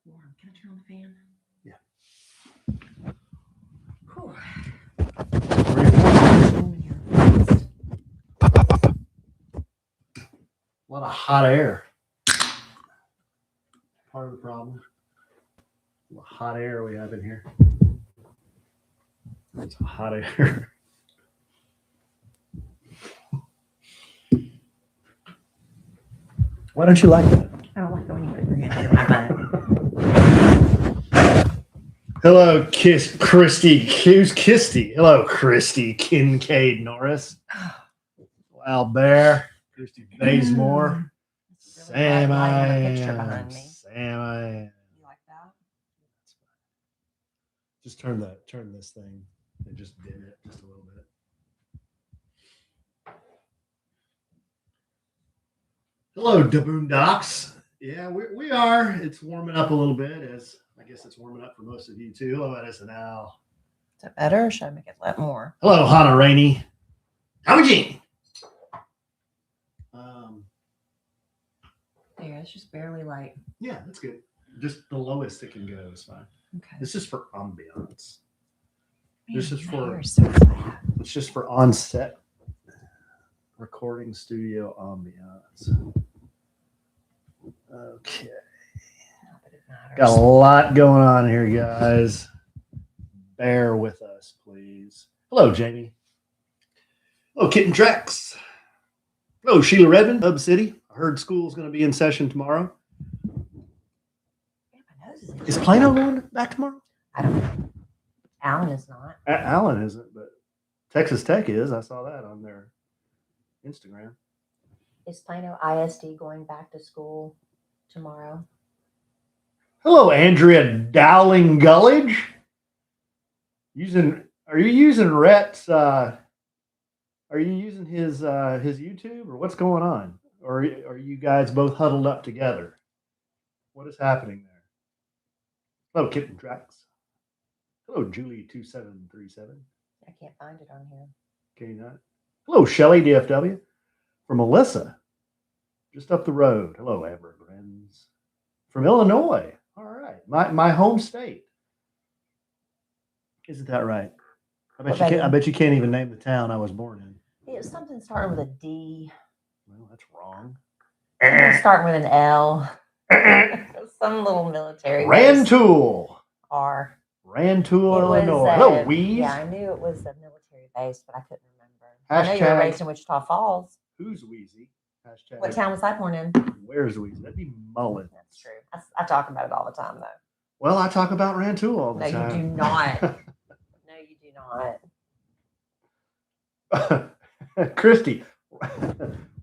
Warm. Can I turn on the fan? Yeah. Whew. A lot of hot air. Part of the problem. The hot air we have in here. It's hot air. Why don't you like that? I don't like it when you put your hand in my butt. Hello, Christy. Who's Kisty? Hello, Christy Kincaid Norris. Wild Bear. Christy Bazemore. Sam I am. Sam I am. You like that? Just turn this thing and just dim it just a little bit. Hello, Da Boondocks. Yeah, we are. It's warming up a little bit, as I guess it's warming up for most of you too. Hello, Edison Al. Is that better, or should I make it a lot more? Hello, Hannah Rainey. Tommy Jean. There, it's just barely light. Yeah, that's good. Just the lowest it can go is fine. Okay. This is for ambiance. Man, This is my for hair is so flat. it's just for on-set recording studio ambiance. Okay. Not that it matters. Got a lot going on here, guys. Bear with us, please. Hello, Jamie. Hello, Kitten Trex. Hello, Sheila Redmond, Hub City. I heard school's going to be in session tomorrow. Yeah, my nose is itchy. Is Plano going back tomorrow? I don't know. Alan is not. Allen isn't, but Texas Tech is. I saw that on their Instagram. Is Plano ISD going back to school tomorrow? Hello, Andrea Dowling Gullidge. Are you using Rhett's? Are you using his YouTube, or what's going on? Or are you guys both huddled up together? What is happening there? Hello, Kitten Tracks. Hello, Julie2737. I can't find it on here. Can you not? Hello, Shelly DFW. From Melissa, just up the road. Hello, Amber Grins. From Illinois. All right, my home state. Isn't that right? I bet you can't even name the town I was born in. It was something starting with a D. Well, that's wrong. Starting with an L. Some little military. Rantoul. R. Rantoul, It was, Illinois. Hello, Weeze. Yeah, I knew it was a military base, but I couldn't remember. I know you were raised in Wichita Falls. Who's Wheezy? Hashtag. What town was I born in? Where's Wheezy? That'd be Mullen. That's true. I talk about it all the time, though. Well, I talk about Rantoul all the No, time. you do not. No, you do not. Christy,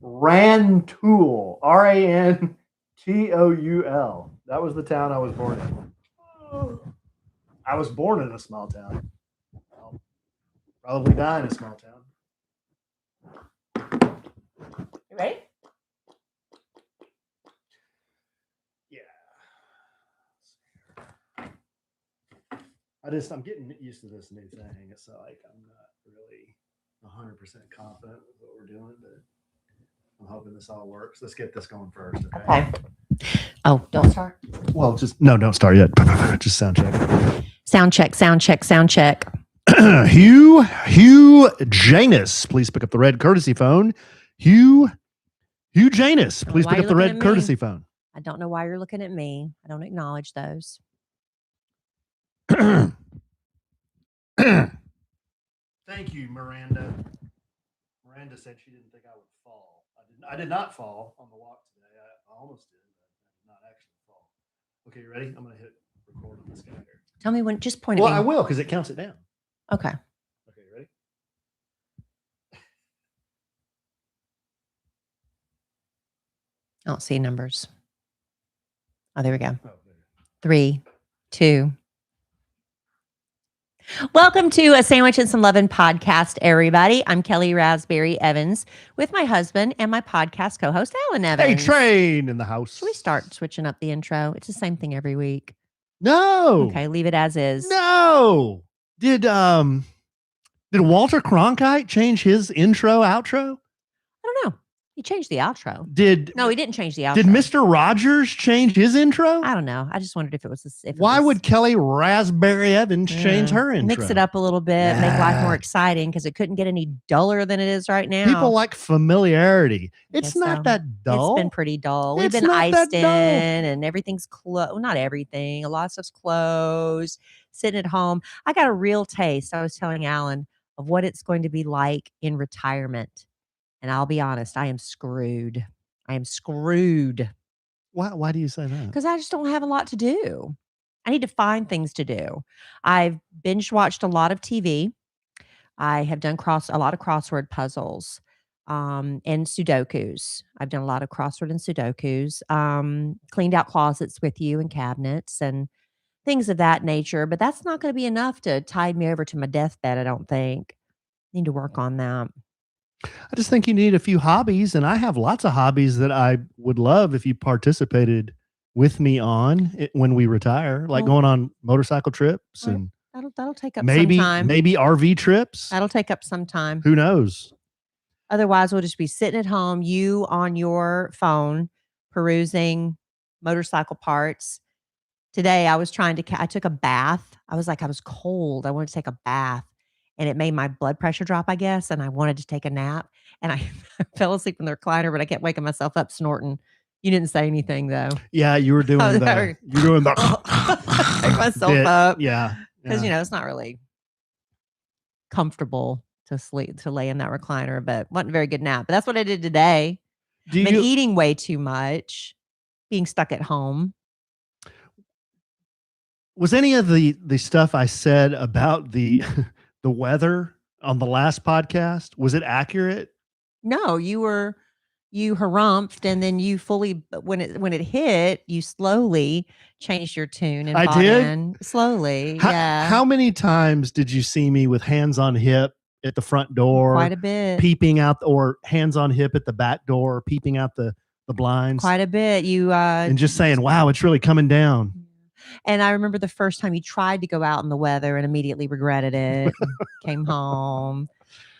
Rantoul, Rantoul. That was the town I was born in. I was born in a small town. I'll probably die in a small town. You ready? Yeah. I'm getting used to this new thing. It's like I'm not really 100% confident with what we're doing, but I'm hoping this all works. Let's get this going first. Okay. Oh, don't start. Well, don't start yet. Just sound check. Sound check, sound check, sound check. Hugh Janus, please pick up the red courtesy phone. Hugh Janus, please pick up the red courtesy phone. I don't know why you're looking at me. I don't acknowledge those. Thank you, Miranda. Miranda said she didn't think I would fall. I did not fall on the walk today. I almost did, but I did not actually fall. Okay, you ready? I'm going to hit record on this guy here. Tell me when. Just point at me. Well, I will, because it counts it down. Okay. Okay, you ready? I don't see numbers. Oh, there we go. Oh, 3, 2. Welcome to a Sandwich and Some Lovin' podcast, everybody. I'm Kellie Rasberry Evans with my husband and my podcast co-host, Alan Evans. Hey, train in the house. Should we start switching up the intro? It's the same thing every week. No. Okay, leave it as is. No. Did Walter Cronkite change his intro, outro? I don't know. He changed the outro. Did No, he didn't change the outro. Did Mr. Rogers change his intro? I don't know. I just wondered if it was this. Why would Kellie Rasberry Evans change her intro? Mix it up a little bit, make life more exciting, because it couldn't get any duller than it is right now. People like familiarity. It's not that dull. It's been pretty dull. We've been iced in, and everything's closed. Well, not everything. A lot of stuff's closed. Sitting at home. I got a real taste. I was telling Alan of what it's going to be like in retirement. And I'll be honest, I am screwed. I am screwed. Why do you say that? Because I just don't have a lot to do. I need to find things to do. I've binge watched a lot of TV. I have done a lot of crossword puzzles and Sudokus. I've done a lot of crossword and Sudokus. Cleaned out closets with you and cabinets and things of that nature. But that's not going to be enough to tide me over to my deathbed, I don't think. I need to work on that. I just think you need a few hobbies, and I have lots of hobbies that I would love if you participated with me on it when we retire, like going on motorcycle trips and that'll take up some time. Maybe RV trips. That'll take up some time. Who knows? Otherwise, we'll just be sitting at home, you on your phone, perusing motorcycle parts. Today, I was I took a bath. I was cold. I wanted to take a bath. And it made my blood pressure drop, I guess. And I wanted to take a nap. And I fell asleep in the recliner, but I kept waking myself up snorting. You didn't say anything, though. Yeah, you were doing that. You were doing the wake myself up. Yeah. Because, it's not really comfortable to lay in that recliner, but wasn't a very good nap. But that's what I did today. I've been eating way too much, being stuck at home. Was any of the stuff I said about the weather on the last podcast, was it accurate? No, you harumphed, and then you fully, when it hit, you slowly changed your tune and I did slowly. How many times did you see me with hands on hip at the front door? Quite a bit. Peeping out, or hands on hip at the back door, peeping out the blinds. Quite a bit. And just saying, wow, it's really coming down. And I remember the first time you tried to go out in the weather and immediately regretted it. Came home.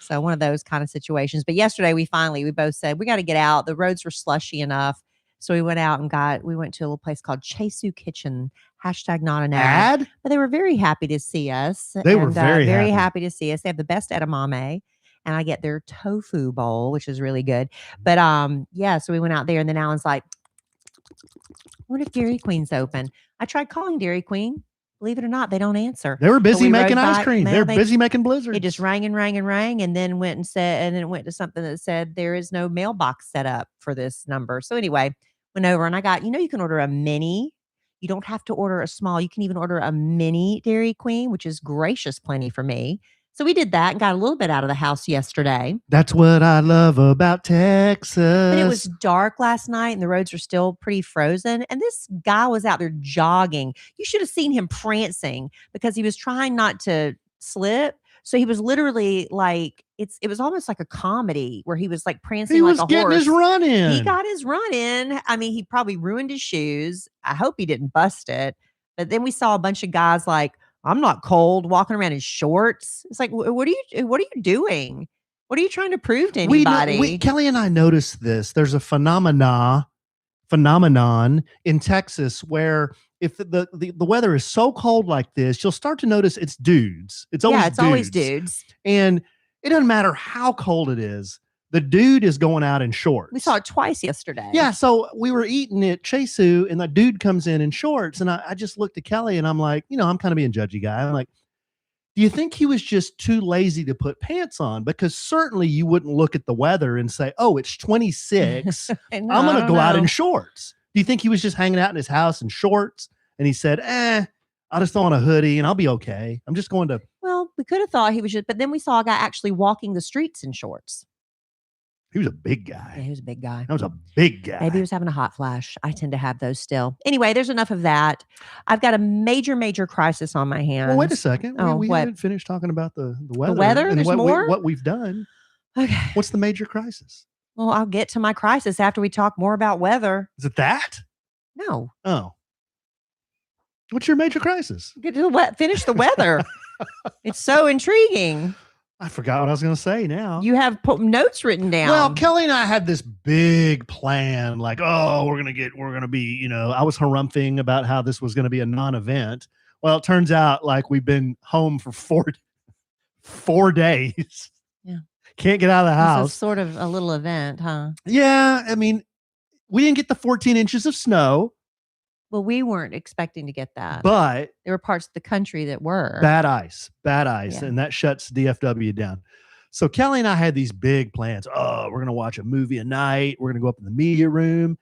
So one of those kind of situations. But yesterday we both said, we got to get out. The roads were slushy enough. So we went out and we went to a little place called Chesu Kitchen. # not an ad. But they were very happy to see us. They were very happy to see us. They have the best edamame. And I get their tofu bowl, which is really good. But so we went out there, and then Alan's like, what if Dairy Queen's open? I tried calling Dairy Queen. Believe it or not, they don't answer. They were busy making ice cream. They're busy making blizzards. It just rang and rang and rang, and then went to something that said there is no mailbox set up for this number. So anyway, went over and I got, you can order a mini. You don't have to order a small. You can even order a mini Dairy Queen, which is gracious plenty for me. So we did that and got a little bit out of the house yesterday. That's what I love about Texas. But it was dark last night and the roads are still pretty frozen. And this guy was out there jogging. You should have seen him prancing because he was trying not to slip. So he was literally like, it was almost like a comedy where he was like prancing like a horse. He was getting his run in. He got his run in. I mean, he probably ruined his shoes. I hope he didn't bust it. But then we saw a bunch of guys like, I'm not cold, walking around in shorts. It's like, what are you doing? What are you trying to prove to anybody? Kellie and I noticed this. There's a phenomenon in Texas where if the weather is so cold like this, you'll start to notice it's dudes. It's always dudes. And it doesn't matter how cold it is. The dude is going out in shorts. We saw it twice yesterday. Yeah, so we were eating at Chesu, and the dude comes in shorts, and I just looked at Kellie, and I'm like, I'm kind of being judgy guy. I'm like, do you think he was just too lazy to put pants on? Because certainly you wouldn't look at the weather and say, oh, it's 26. I'm going to go out in shorts. Do you think he was just hanging out in his house in shorts, and he said, I just throw on a hoodie, and I'll be okay. I'm just going to. Well, we could have thought he was just, but then we saw a guy actually walking the streets in shorts. He was a big guy. Yeah, he was a big guy. That was a big guy. Maybe he was having a hot flash. I tend to have those still. Anyway, there's enough of that. I've got a major crisis on my hands. Well, wait a second. We haven't finished talking about the weather. The weather? And there's more? what we've done. Okay. What's the major crisis? Well, I'll get to my crisis after we talk more about weather. Is it that? No. Oh. What's your major crisis? Finish the weather. It's so intriguing. I forgot what I was going to say now. You have notes written down. Well, Kellie and I had this big plan, like, oh, we're going to be, I was harumphing about how this was going to be a non-event. Well, it turns out like we've been home for 4 days. Yeah. Can't get out of the house. It's sort of a little event, huh? Yeah. I mean, we didn't get the 14 inches of snow. Well, we weren't expecting to get that. But there were parts of the country that were. Bad ice. Yeah. And that shuts DFW down. So Kellie and I had these big plans. Oh, we're going to watch a movie a night. We're going to go up in the media room.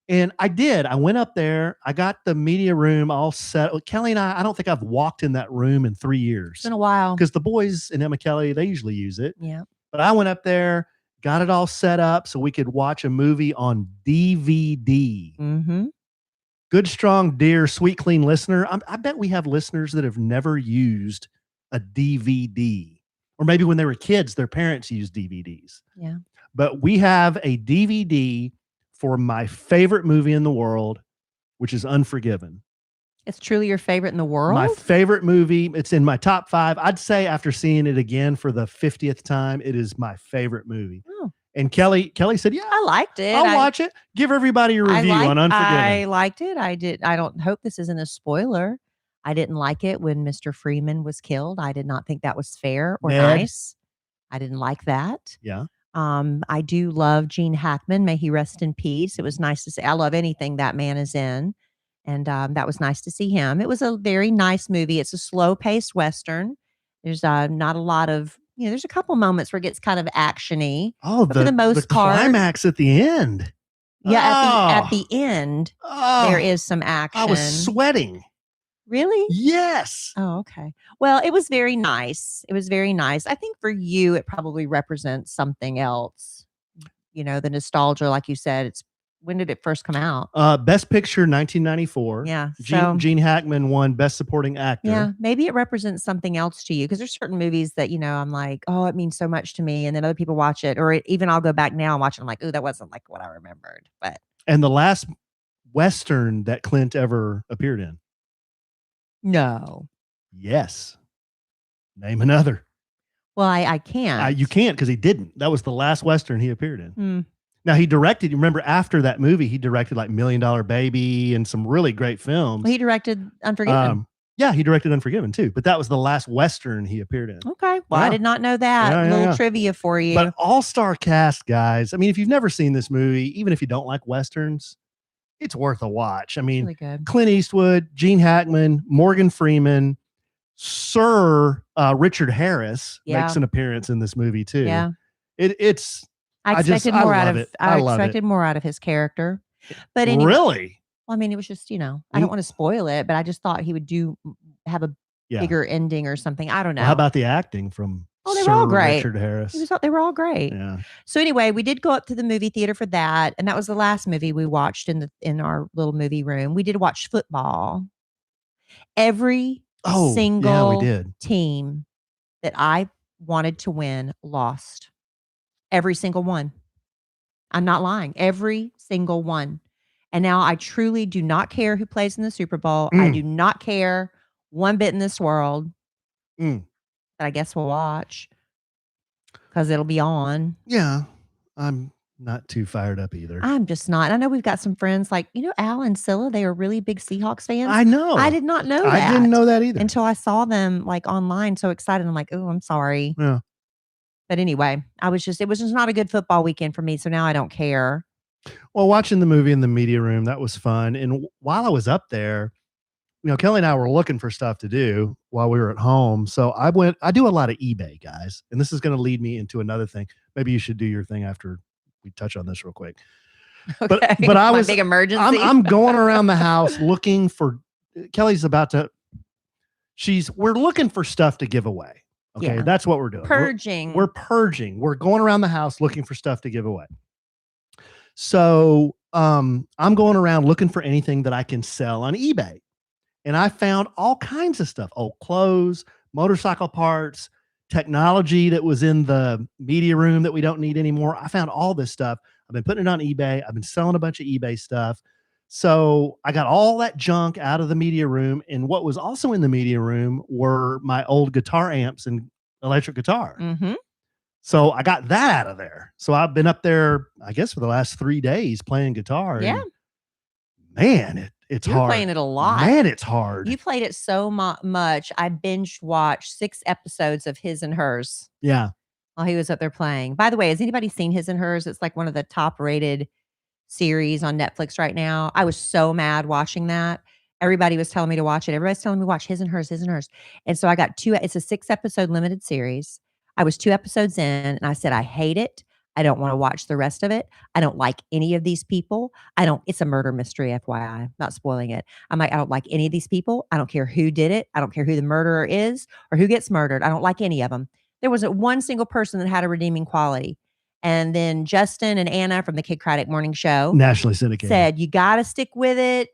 And I did. I went up there. I got the media room all set. Kellie and I don't think I've walked in that room in 3 years. It's been a while. Because the boys and Emma Kellie, they usually use it. Yeah. But I went up there, got it all set up so we could watch a movie on DVD. Mm-hmm. Good, strong, dear, sweet, clean listener. I bet we have listeners that have never used a DVD. Or maybe when they were kids, their parents used DVDs. Yeah. But we have a DVD for my favorite movie in the world, which is Unforgiven. It's truly your favorite in the world? My favorite movie. It's in my top 5. I'd say after seeing it again for the 50th time, it is my favorite movie. Oh. And Kellie said, yeah, I liked it. I'll watch it. Give everybody a review on Unforgiven. I liked it. I did. I don't hope this isn't a spoiler. I didn't like it when Mr. Freeman was killed. I did not think that was fair or nice. I didn't like that. Yeah. I do love Gene Hackman. May he rest in peace. It was nice to see. I love anything that man is in. And that was nice to see him. It was a very nice movie. It's a slow-paced Western. There's not a lot of, there's a couple moments where it gets kind of action-y. Oh, for the most part, climax at the end. Yeah, at the end, there is some action. I was sweating. Really? Yes. Oh, okay. Well, it was very nice. It was very nice. I think for you, it probably represents something else. The nostalgia, like you said, when did it first come out? Best Picture, 1994. Yeah. Gene Hackman won Best Supporting Actor. Yeah. Maybe it represents something else to you because there's certain movies that, I'm like, oh, it means so much to me. And then other people watch it or even I'll go back now and watch it. I'm like, oh, that wasn't like what I remembered. And the last Western that Clint ever appeared in. No. Yes. Name another. Well, I can't. You can't because he didn't. That was the last Western he appeared in. Mm. Now he directed, you remember after that movie, he directed like $1 Million Baby and some really great films. Well, he directed Unforgiven. Yeah, he directed Unforgiven too, but that was the last Western he appeared in. Okay. Well, I did not know that. Little trivia for you. But all-star cast, guys. I mean, if you've never seen this movie, even if you don't like Westerns, it's worth a watch. I mean, really Clint Eastwood, Gene Hackman, Morgan Freeman, Sir Richard Harris makes an appearance in this movie too. Yeah. I expected more out of his character. But anyway, really? Well, I mean, it was just, I don't want to spoil it, but I just thought he would have a bigger ending or something. I don't know. Well, how about the acting from they were all great. Richard Harris? They were all great. Yeah. So anyway, we did go up to the movie theater for that. And that was the last movie we watched in our little movie room. We did watch football. Every single team that I wanted to win lost. Every single one. I'm not lying. Every single one. And now I truly do not care who plays in the Super Bowl. I do not care one bit in this world. But I guess we'll watch because it'll be on. Yeah. I'm not too fired up either. I'm just not. I know we've got some friends like, Al and Scylla. They are really big Seahawks fans. I know. I did not know that. I didn't know that either. Until I saw them like online. So excited. I'm like, oh, I'm sorry. Yeah. But anyway, it was just not a good football weekend for me. So now I don't care. Well, watching the movie in the media room, that was fun. And while I was up there, Kellie and I were looking for stuff to do while we were at home. So I do a lot of eBay, guys. And this is going to lead me into another thing. Maybe you should do your thing after we touch on this real quick. Okay. But I was big emergency. I'm going around the house looking for Kellie's we're looking for stuff to give away. Okay. Yeah. That's what we're doing. Purging. We're purging. We're going around the house looking for stuff to give away. So I'm going around looking for anything that I can sell on eBay. And I found all kinds of stuff, old clothes, motorcycle parts, technology that was in the media room that we don't need anymore. I found all this stuff. I've been putting it on eBay. I've been selling a bunch of eBay stuff. So I got all that junk out of the media room. And what was also in the media room were my old guitar amps and electric guitar. Mm-hmm. So I got that out of there. So I've been up there, I guess, for the last 3 days playing guitar. Yeah. And man, it's You were hard. playing it a lot. Man, it's hard. You played it so much. I binge watched 6 episodes of His and Hers Yeah. while he was up there playing. By the way, has anybody seen His and Hers? It's like one of the top rated series on Netflix right now. I was so mad watching that. Everybody was telling me to watch it. Everybody's telling me to watch His and Hers, His and Hers. And so I got 2, it's a 6 episode limited series. I was 2 episodes in and I said, I hate it. I don't want to watch the rest of it. I don't like any of these people. It's a murder mystery, FYI, not spoiling it. I'm like, I don't like any of these people. I don't care who did it. I don't care who the murderer is or who gets murdered. I don't like any of them. There wasn't one single person that had a redeeming quality. And then Justin and Anna from the Kid Craddock Morning Show Nationally syndicated said, you got to stick with it.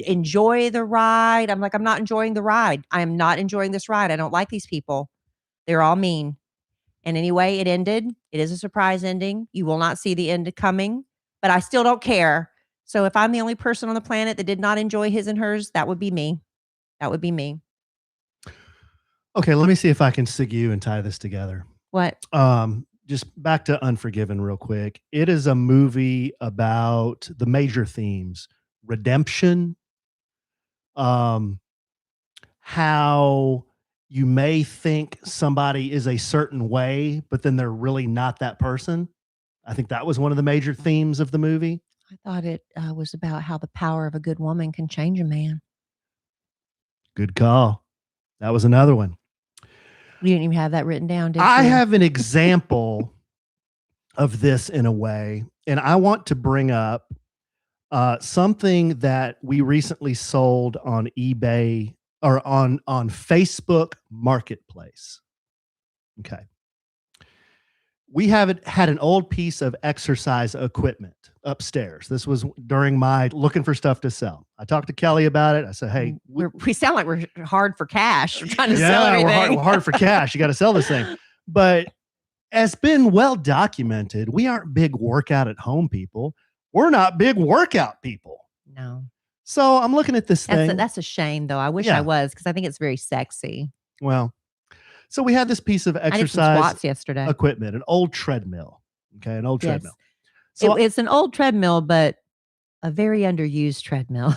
Enjoy the ride. I'm like, I'm not enjoying the ride. I am not enjoying this ride. I don't like these people. They're all mean. And anyway, it ended. It is a surprise ending. You will not see the end coming, but I still don't care. So if I'm the only person on the planet that did not enjoy His and Hers, that would be me. That would be me. Okay, let me see if I can sig you and tie this together. What? Just back to Unforgiven real quick. It is a movie about the major themes: redemption, how you may think somebody is a certain way, but then they're really not that person. I think that was one of the major themes of the movie. I thought it was about how the power of a good woman can change a man. Good call. That was another one. You didn't even have that written down, did you? I have an example of this in a way, and I want to bring up something that we recently sold on eBay or on Facebook Marketplace. Okay. We had an old piece of exercise equipment upstairs. This was during my looking for stuff to sell. I talked to Kellie about it. I said, hey, we sound like we're hard for cash. We're trying to sell everything. We're hard for cash. You got to sell this thing. But as been well documented, we aren't big workout at home people. We're not big workout people. No. So I'm looking at this thing. That's a shame, though. I wish I was, because I think it's very sexy. Well, so we had this piece of exercise I did some squats yesterday. Equipment, an old treadmill. Okay, an old treadmill. So it's an old treadmill, but a very underused treadmill.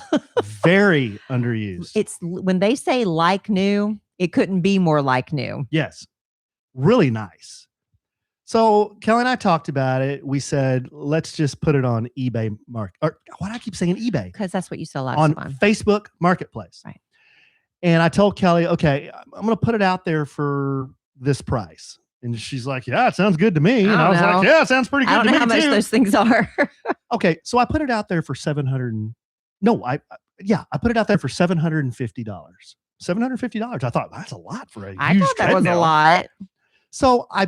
Very underused. It's when they say like new, it couldn't be more like new. Yes. Really nice. So Kellie and I talked about it. We said, let's just put it on eBay market. Or why do I keep saying eBay? Because that's what you sell on Facebook Marketplace. Right. And I told Kellie, okay, I'm going to put it out there for this price. And she's like, yeah, it sounds good to me. And I was like, yeah, it sounds pretty good to me. I don't know how much those things are. Okay. So I put it out there for $700. No, I put it out there for $750. $750. I thought that's a lot for a used treadmill. I thought that was a lot. So I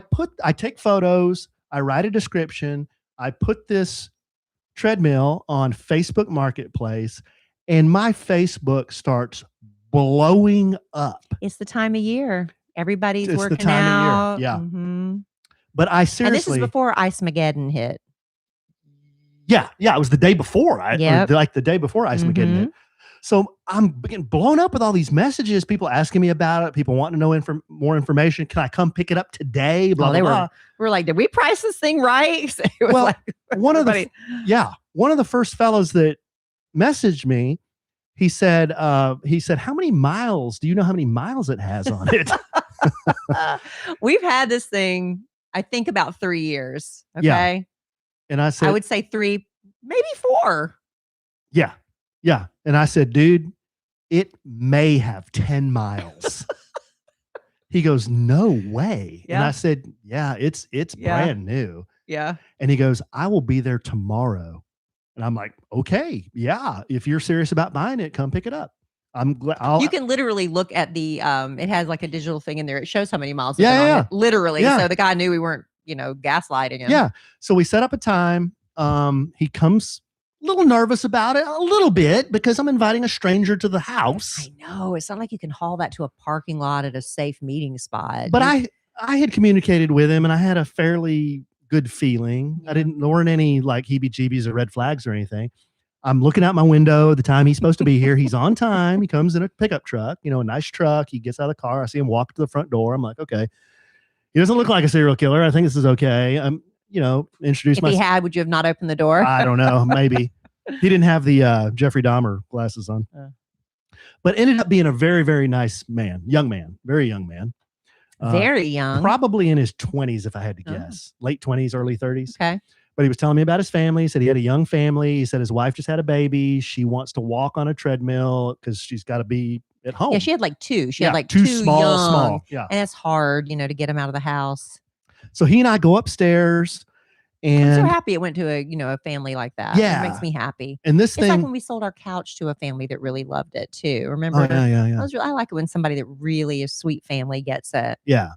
take photos, I write a description, I put this treadmill on Facebook Marketplace, and my Facebook starts blowing up. It's the time of year. Everybody's working the time out. Of year. Yeah. Mm-hmm. But I seriously. And this is before Ice-Mageddon hit. Yeah. It was the day before. Like the day before Ice-Mageddon hit. So I'm getting blown up with all these messages, people asking me about it, people wanting to know more information. Can I come pick it up today? Blah, blah, blah. We're like, did we price this thing right? Well, like, one of the first fellows that messaged me, he said, how many miles? Do you know how many miles it has on it? We've had this thing, I think about 3 years. Okay. Yeah. And I said, I would say 3, maybe 4. Yeah. Yeah. And I said, dude, it may have 10 miles. He goes, no way. Yeah. And I said, yeah, it's brand new. Yeah. And he goes, I will be there tomorrow. And I'm like, okay, yeah. If you're serious about buying it, come pick it up. I'm glad. You can literally look at the, it has like a digital thing in there. It shows how many miles. Yeah. On it, literally. Yeah. So the guy knew we weren't, gaslighting him. Yeah. So we set up a time. He comes a little nervous about it, a little bit, because I'm inviting a stranger to the house. I know. It's not like you can haul that to a parking lot at a safe meeting spot. But I had communicated with him, and I had a fairly good feeling. Yeah. There weren't any like heebie-jeebies or red flags or anything. I'm looking out my window the time he's supposed to be here. He's on time. He comes in a pickup truck, a nice truck. He gets out of the car. I see him walk to the front door. I'm like, okay. He doesn't look like a serial killer. I think this is okay. Introduce If he had, would you have not opened the door? I don't know. Maybe he didn't have the Jeffrey Dahmer glasses on, but ended up being a very, very nice man, young man, very young man. Very young. Probably in his 20s, if I had to guess. Late 20s, early 30s. Okay. But he was telling me about his family. He said he had a young family. He said his wife just had a baby. She wants to walk on a treadmill because she's got to be at home. Yeah, she had like two. She had like two young, small. Yeah. And it's hard, to get them out of the house. So he and I go upstairs. And I'm so happy it went to a family like that. Yeah. It makes me happy. And it's like when we sold our couch to a family that really loved it too. Remember? Oh, yeah. I like it when somebody that really is sweet family gets it. Yeah.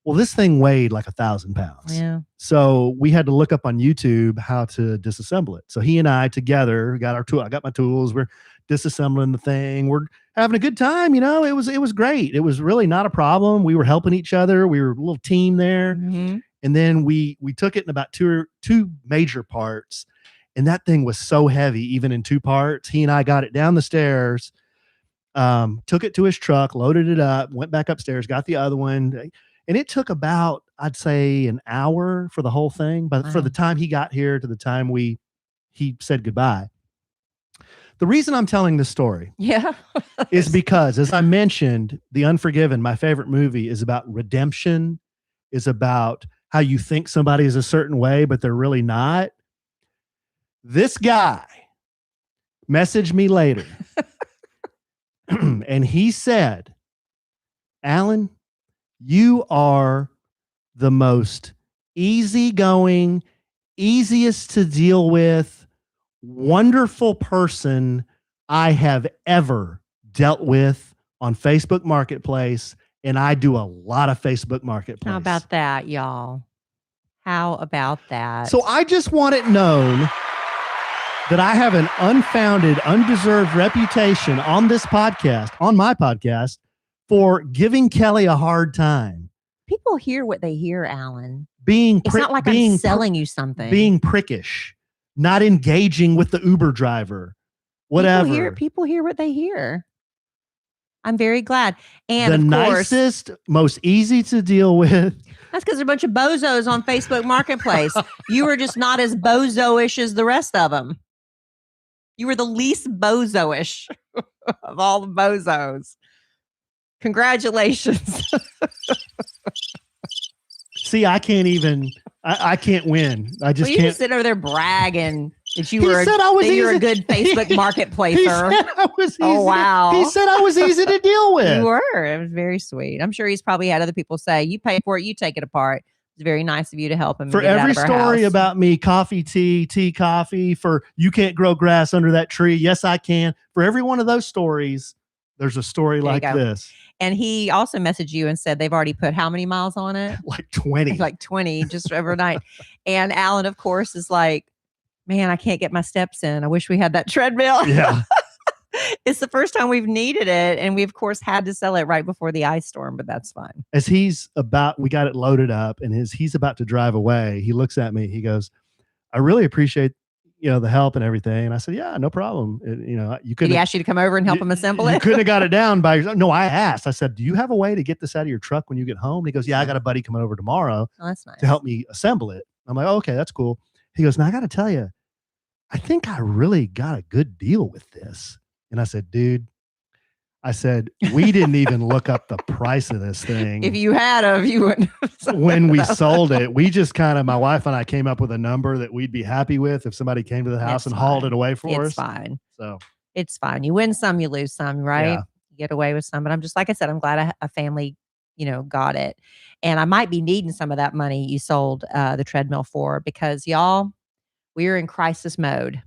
Well, this thing weighed like 1,000 pounds. Yeah. So we had to look up on YouTube how to disassemble it. So he and I together got our tool. I got my tools. We're disassembling the thing. We're having a good time. It was great. It was really not a problem. We were helping each other. We were a little team there. Mm-hmm. And then we took it in about two major parts. And that thing was so heavy, even in two parts. He and I got it down the stairs, took it to his truck, loaded it up, went back upstairs, got the other one. And it took about, I'd say, an hour for the whole thing. But for the time he got here to the time he said goodbye. The reason I'm telling this story is because, as I mentioned, The Unforgiven, my favorite movie, is about redemption, is about how you think somebody is a certain way, but they're really not. This guy messaged me later and he said, Alan, you are the most easygoing, easiest to deal with, wonderful person I have ever dealt with on Facebook Marketplace. And I do a lot of Facebook Marketplace. How about that, y'all? How about that? So I just want it known that I have an unfounded, undeserved reputation on this podcast, on my podcast, for giving Kellie a hard time. People hear what they hear, Alan. It's not like I'm selling you something. Being prickish, not engaging with the Uber driver, whatever. People hear what they hear. I'm very glad. And the of course, nicest, most easy to deal with. That's because they're a bunch of bozos on Facebook Marketplace. You were just not as bozo-ish as the rest of them. You were the least bozo-ish of all the bozos. Congratulations. See, I can't even, I can't win. I just you can't. Just sit over there bragging that you were a good Facebook marketplacer. He said I was easy wow. He said I was easy to deal with. You were. It was very sweet. I'm sure he's probably had other people say, you pay for it, you take it apart. It's very nice of you to help him. For every story about me, coffee, tea, coffee, for you can't grow grass under that tree. Yes, I can. For every one of those stories, there's a story like this. And he also messaged you and said they've already put how many miles on it? Like 20. Like 20 just overnight. And Alan, of course, is like, man, I can't get my steps in. I wish we had that treadmill. Yeah. It's the first time we've needed it. And we, of course, had to sell it right before the ice storm, but that's fine. As we got it loaded up and he's about to drive away, he looks at me. He goes, I really appreciate the help and everything. And I said, yeah, no problem. You could. Did he ask you to come over and help him assemble it? You couldn't have got it down by yourself. No, I asked. I said, do you have a way to get this out of your truck when you get home? And he goes, yeah, I got a buddy coming over tomorrow that's nice. to help me assemble it. I'm like, oh, okay, that's cool. He goes, now I got to tell you, I think I really got a good deal with this. And I said, dude, we didn't even look up the price of this thing. If you had you wouldn't. When we sold it, we just my wife and I came up with a number that we'd be happy with if somebody came to the house and hauled it away for us. It's fine. So it's fine. You win some, you lose some, right? Yeah. You get away with some, but I'm just, like I said, I'm glad a family, got it. And I might be needing some of that money you sold the treadmill for, because y'all, we're in crisis mode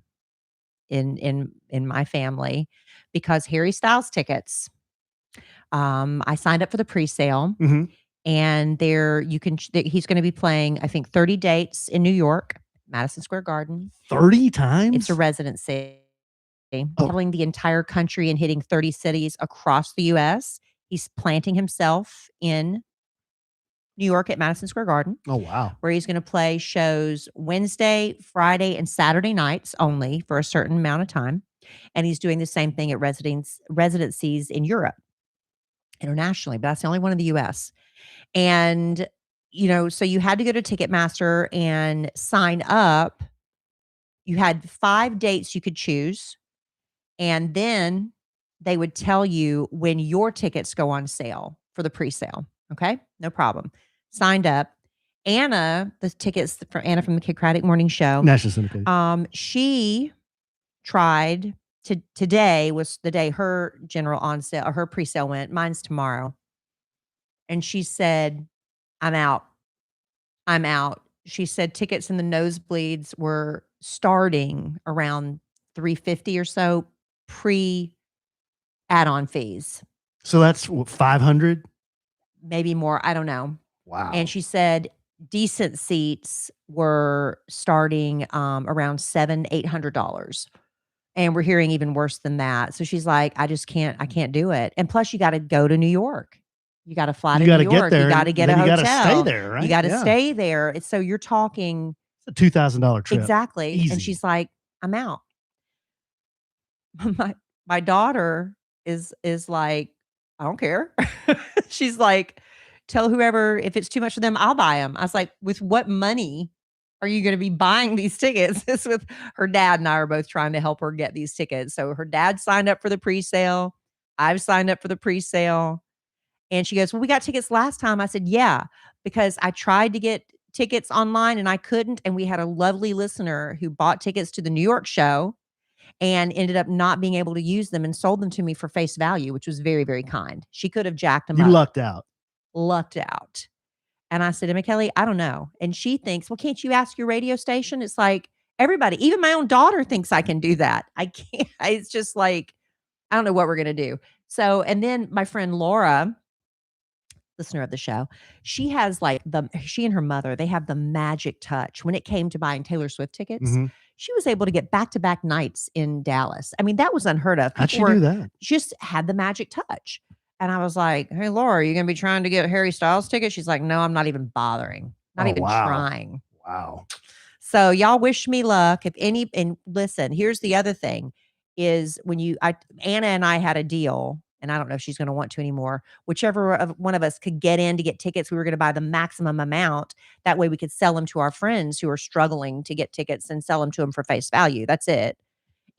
in my family. Because Harry Styles tickets, I signed up for the pre-sale, and he's going to be playing, I think, 30 dates in New York, Madison Square Garden. 30 times? It's a residency. Traveling the entire country and hitting 30 cities across the U.S. He's planting himself in New York at Madison Square Garden. Oh, wow. Where he's going to play shows Wednesday, Friday, and Saturday nights only for a certain amount of time. And he's doing the same thing at residencies in Europe, internationally, but that's the only one in the U.S. And so you had to go to Ticketmaster and sign up. You had 5 dates you could choose, and then they would tell you when your tickets go on sale for the pre-sale. Okay? No problem. Signed up. Anna, the tickets for Anna from the Kid Craddock Morning Show. National Syndicated. She tried today was the day her general on sale or her pre-sale went. Mine's tomorrow. And she said, I'm out. I'm out. She said tickets in the nosebleeds were starting around $350 or so pre add-on fees. So that's what, 500? Maybe more. I don't know. Wow. And she said decent seats were starting around $700-800. And we're hearing even worse than that. So she's like, I can't do it. And plus you got to go to New York. You got to fly to New York. You got to get a hotel. You got to stay there, right? You got to stay there. So you're talking it's a $2,000 trip. Exactly. Easy. And she's like, I'm out. My daughter is like, I don't care. She's like, tell whoever, if it's too much for them, I'll buy them. I was like, with what money are you going to be buying these tickets? This with her dad and I are both trying to help her get these tickets. So her dad signed up for the pre-sale. I've signed up for the pre-sale. And she goes, well, we got tickets last time. I said, yeah, because I tried to get tickets online and I couldn't. And we had a lovely listener who bought tickets to the New York show and ended up not being able to use them and sold them to me for face value, which was very, very kind. She could have jacked them up. You lucked out. Lucked out. And I said to Kellie, I don't know. And she thinks, well, can't you ask your radio station? It's like everybody, even my own daughter thinks I can do that. I can't. It's just like, I don't know what we're going to do. So, and then my friend Laura, listener of the show, she has like she and her mother, they have the magic touch. When it came to buying Taylor Swift tickets, she was able to get back-to-back nights in Dallas. I mean, that was unheard of. How'd she do that? Just had the magic touch. And I was like, hey, Laura, are you going to be trying to get Harry Styles tickets? She's like, no, I'm not even bothering. Not even trying. Wow. So y'all wish me luck. And listen, here's the other thing is when Anna and I had a deal, and I don't know if she's going to want to anymore. Whichever one of us could get in to get tickets, we were going to buy the maximum amount. That way we could sell them to our friends who are struggling to get tickets and sell them to them for face value. That's it.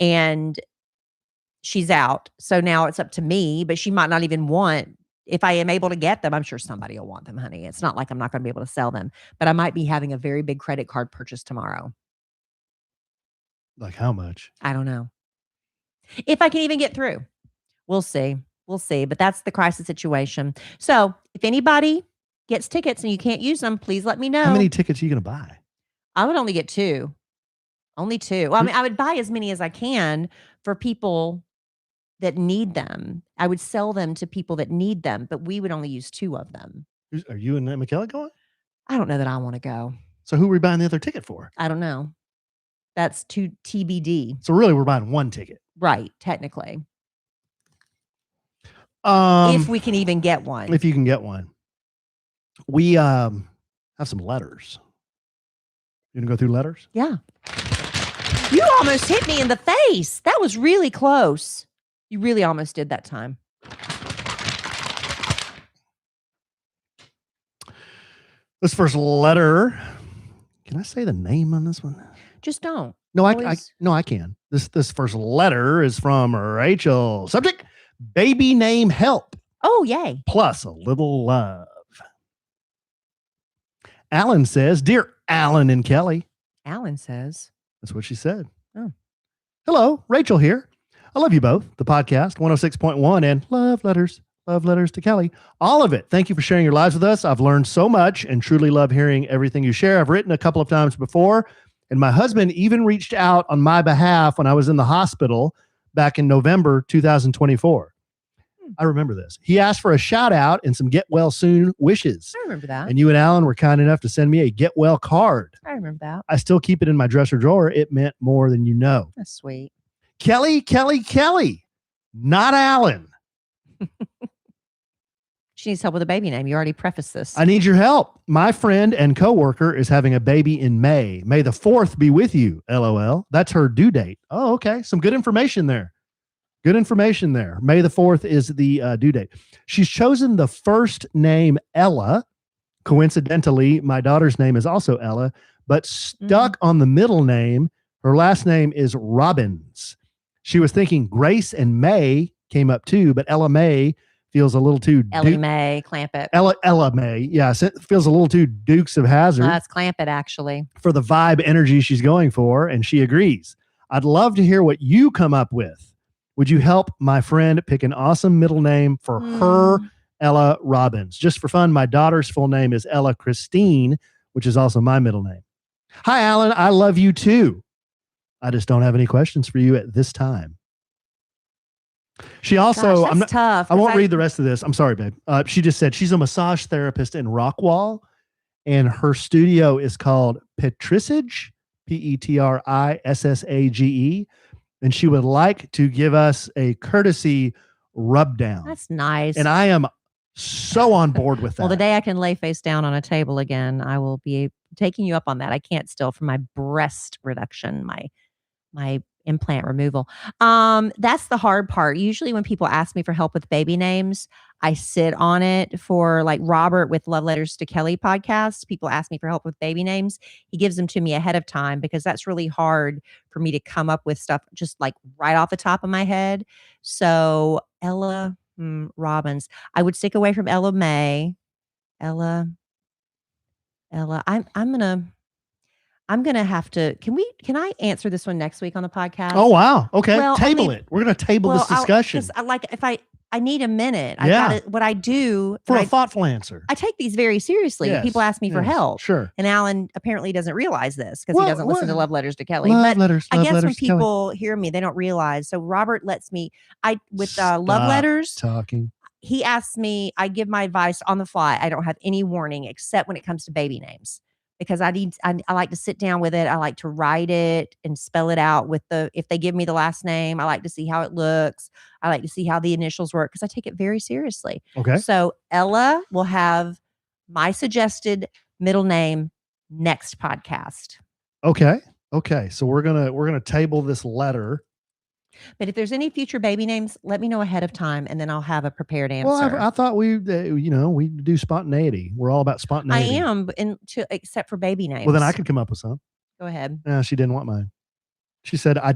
And she's out. So now it's up to me, but she might not even want, if I am able to get them, I'm sure somebody will want them, honey. It's not like I'm not going to be able to sell them, but I might be having a very big credit card purchase tomorrow. Like how much? I don't know. If I can even get through. We'll see. We'll see. But that's the crisis situation. So if anybody gets tickets and you can't use them, please let me know. How many tickets are you going to buy? I would only get 2. Only 2. Well, I mean, I would buy as many as I can for people that need them. I would sell them to people that need them, but we would only use 2 of them. Are you and Kellie going? I don't know that I want to go. So who are we buying the other ticket for? I don't know. That's TBD. So really we're buying 1 ticket. Right, technically. If we can even get one. If you can get one. We have some letters. You gonna go through letters? Yeah. You almost hit me in the face. That was really close. You really almost did that time. This first letter. Can I say the name on this one? Just don't. No, I can. This first letter is from Rachel. Subject: baby name help. Oh, yay. Plus a little love. Alan says, dear Alan and Kellie. Alan says. That's what she said. Oh. Hello, Rachel here. I love you both. The podcast, 106.1, and love letters to Kellie. All of it. Thank you for sharing your lives with us. I've learned so much and truly love hearing everything you share. I've written a couple of times before, and my husband even reached out on my behalf when I was in the hospital back in November 2024. I remember this. He asked for a shout out and some get well soon wishes. I remember that. And you and Alan were kind enough to send me a get well card. I remember that. I still keep it in my dresser drawer. It meant more than you know. That's sweet. Kellie, not Alan. She needs help with a baby name. You already prefaced this. I need your help. My friend and coworker is having a baby in May. May the 4th be with you. LOL. That's her due date. Oh, okay. Some good information there. Good information there. May the 4th is the due date. She's chosen the first name Ella Coincidentally, my daughter's name is also Ella, but stuck on the middle name, her last name is Robbins. She was thinking Grace and May came up too, but Ella May feels a little too Ellie Mae, clamp it. Ella May, yes, it feels a little too Dukes of Hazzard. That's clamp it, actually. For the vibe energy she's going for, and she agrees. I'd love to hear what you come up with. Would you help my friend pick an awesome middle name for her, Ella Robbins? Just for fun, my daughter's full name is Ella Christine, which is also my middle name. Hi, Alan. I love you too. I just don't have any questions for you at this time. She also, Gosh, tough. I won't read the rest of this. I'm sorry, babe. She just said she's a massage therapist in Rockwall, and her studio is called Petrisage, Petrissage, and she would like to give us a courtesy rub down. That's nice. And I am so on board with that. Well, the day I can lay face down on a table again, I will be taking you up on that. I can't still for my breast reduction, my implant removal. That's the hard part. Usually when people ask me for help with baby names, I sit on it. For like Robert with Love Letters to Kellie podcast, people ask me for help with baby names. He gives them to me ahead of time because that's really hard for me to come up with stuff just like right off the top of my head. So Ella Robbins. I would stick away from Ella May. Ella. I'm gonna have to. Can I answer this one next week on the podcast? Oh wow. Okay. Well, table it. We're gonna table this discussion. I need a minute. What I do for a thoughtful answer. I take these very seriously. Yes, People ask me for help. Sure. And Alan apparently doesn't realize this because he doesn't listen to Love Letters to Kellie. I guess when people hear me, they don't realize. So Robert lets me. Love letters talking. He asks me. I give my advice on the fly. I don't have any warning except when it comes to baby names. Because I like to sit down with it. I like to write it and spell it out if they give me the last name, I like to see how it looks. I like to see how the initials work because I take it very seriously. Okay. So Ella will have my suggested middle name next podcast. Okay. So we're gonna table this letter. But if there's any future baby names, let me know ahead of time, and then I'll have a prepared answer. Well, I thought we do spontaneity. We're all about spontaneity. I am, except for baby names. Well, then I could come up with some. Go ahead. No, she didn't want mine. She said, I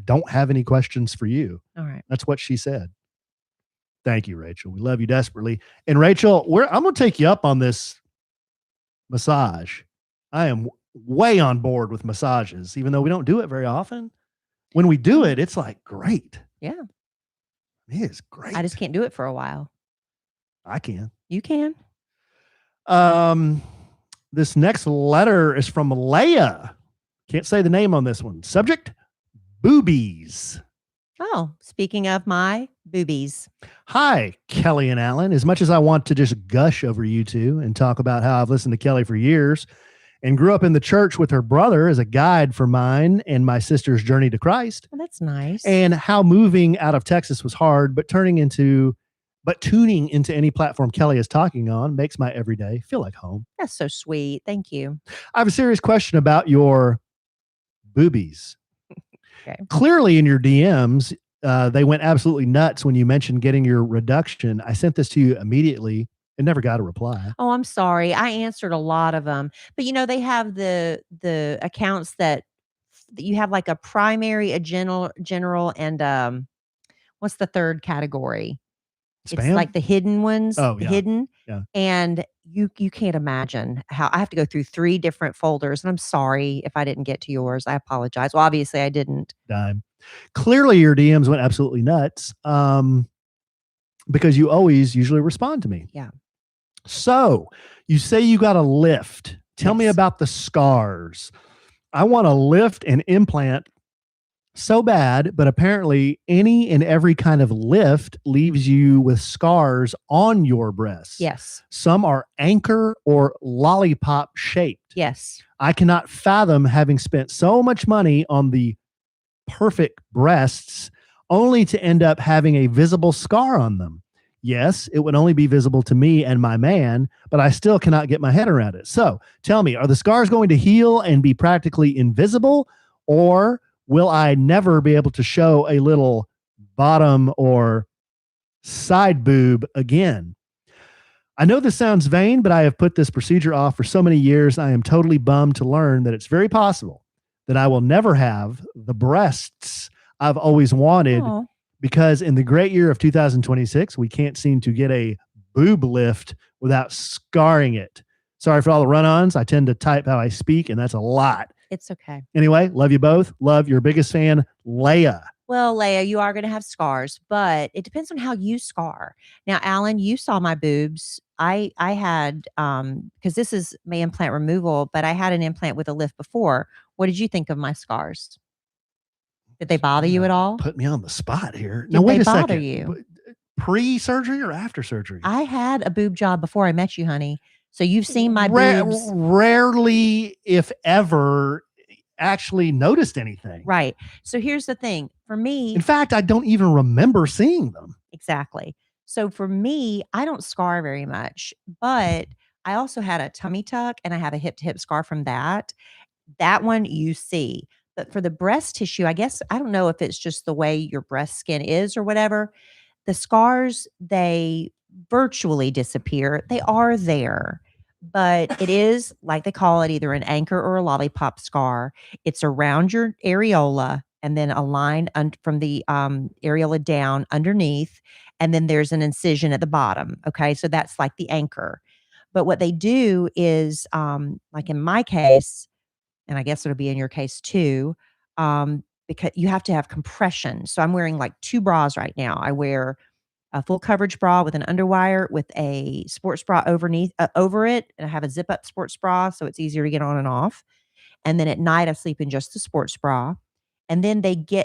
don't have any questions for you. All right. That's what she said. Thank you, Rachel. We love you desperately. And Rachel, I'm going to take you up on this massage. I am way on board with massages, even though we don't do it very often. When we do it, it's like great. Yeah. It is great. I just can't do it for a while. I can. You can. This next letter is from Leia. Can't say the name on this one. Subject, boobies. Oh, speaking of my boobies. Hi, Kellie and Alan. As much as I want to just gush over you two and talk about how I've listened to Kellie for years and grew up in the church with her brother as a guide for mine and my sister's journey to Christ. Well, that's nice. And how moving out of Texas was hard, but tuning into any platform Kellie is talking on makes my everyday feel like home. That's so sweet. Thank you. I have a serious question about your boobies. Okay. Clearly in your DMs, they went absolutely nuts when you mentioned getting your reduction. I sent this to you immediately and never got a reply. Oh, I'm sorry. I answered a lot of them, but they have the accounts that you have like a primary, a general, and what's the third category? Spam? It's like the hidden ones. Oh, yeah. Hidden. Yeah. And you can't imagine how I have to go through 3 different folders. And I'm sorry if I didn't get to yours. I apologize. Well, obviously I didn't. Dime. Clearly your DMs went absolutely nuts. Because you always usually respond to me. Yeah. So you say you got a lift. Tell me about the scars. I want a lift and implant so bad, but apparently any and every kind of lift leaves you with scars on your breasts. Yes. Some are anchor or lollipop shaped. Yes. I cannot fathom having spent so much money on the perfect breasts only to end up having a visible scar on them. Yes, it would only be visible to me and my man, but I still cannot get my head around it. So tell me, are the scars going to heal and be practically invisible, or will I never be able to show a little bottom or side boob again? I know this sounds vain, but I have put this procedure off for so many years. I am totally bummed to learn that it's very possible that I will never have the breasts I've always wanted Oh, because in the great year of 2026, we can't seem to get a boob lift without scarring it. Sorry for all the run ons. I tend to type how I speak, and that's a lot. it's okay. Anyway, love you both. Love your biggest fan, Leia. Well, Leia, you are going to have scars, but it depends on how you scar. Now, Alan, you saw my boobs. I had because this is my implant removal, but I had an implant with a lift before. What did you think of my scars? Did they bother you at all? Put me on the spot here. Did Now, wait they a bother second. you? Pre-surgery or after surgery? I had a boob job before I met you, honey. So you've seen my boobs. Rarely, if ever, actually noticed anything. Right. So here's the thing. For me, In fact, I don't even remember seeing them. exactly. So for me, I don't scar very much, but I also had a tummy tuck and I have a hip to hip scar from that. That one you see. But for the breast tissue, I guess I don't know if it's just the way your breast skin is or whatever. The scars, they virtually disappear. They are there, but it is like they call it either an anchor or a lollipop scar. It's around your areola and then a line from the areola down underneath. And then there's an incision at the bottom. Okay. So that's like the anchor. But what they do is, like in my case, and I guess it'll be in your case too, because you have to have compression. So I'm wearing like two bras right now. I wear a full coverage bra with an underwire with a sports bra over it, and I have a zip up sports bra so it's easier to get on and off. And then at night I sleep in just the sports bra. And then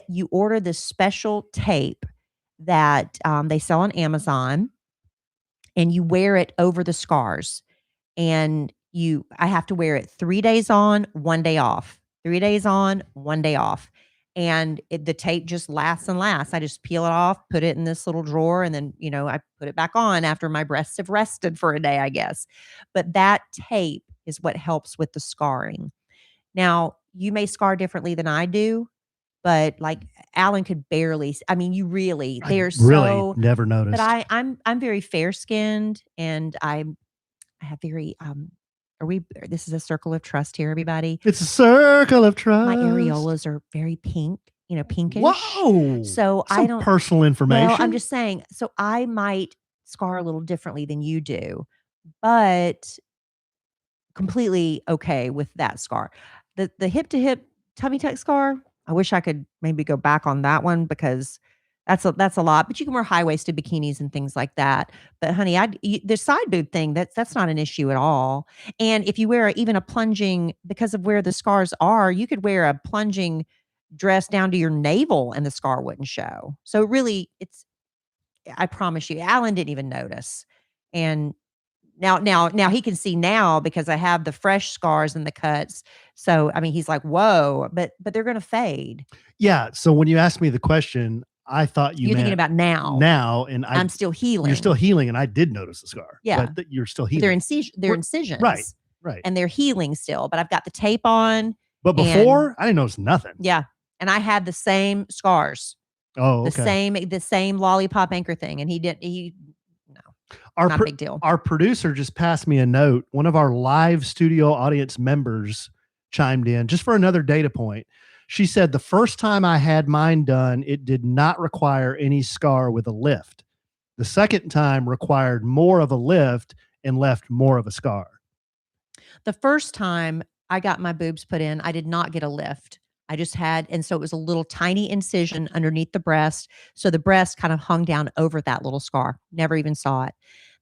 you order this special tape that they sell on Amazon, and you wear it over the scars. And I have to wear it 3 days on, 1 day off. 3 days on, 1 day off. And the tape just lasts and lasts. I just peel it off, put it in this little drawer, and then, I put it back on after my breasts have rested for a day, I guess. But that tape is what helps with the scarring. Now, you may scar differently than I do, but like Alan could barely I mean, you really I they're really so never but noticed. I'm very fair skinned, and I have very, this is a circle of trust here, everybody. It's a circle of My trust. areolas are very pink, pinkish. Whoa. So I Some don't personal information. well, I'm just saying, so I might scar a little differently than you do, but completely okay with that scar. The hip to hip tummy tuck scar, I wish I could maybe go back on that one because that's a lot, but you can wear high-waisted bikinis and things like that. But honey, the side boob thing, that's not an issue at all. And if you wear even a plunging because of where the scars are, you could wear a plunging dress down to your navel and the scar wouldn't show. So really, I promise you, Alan didn't even notice. And now he can see now because I have the fresh scars and the cuts. So, I mean, he's like, "Whoa," but they're gonna fade. Yeah. So when you asked me the question, I thought You're thinking about now. now, and I'm still healing. you're still healing, and I did notice the scar. Yeah. But you're still They're healing. they're incisions. Right. And they're healing still, but I've got the tape on. But before, I didn't notice nothing. Yeah. And I had the same scars. Oh, okay. okay. The same lollipop anchor thing. And no, not a big deal. Our producer just passed me a note. One of our live studio audience members chimed in just for another data point. She said the first time I had mine done, it did not require any scar with a lift. The second time required more of a lift and left more of a scar. The first time I got my boobs put in, I did not get a lift. I just had, and so it was a little tiny incision underneath the breast. So the breast kind of hung down over that little scar. Never even saw it.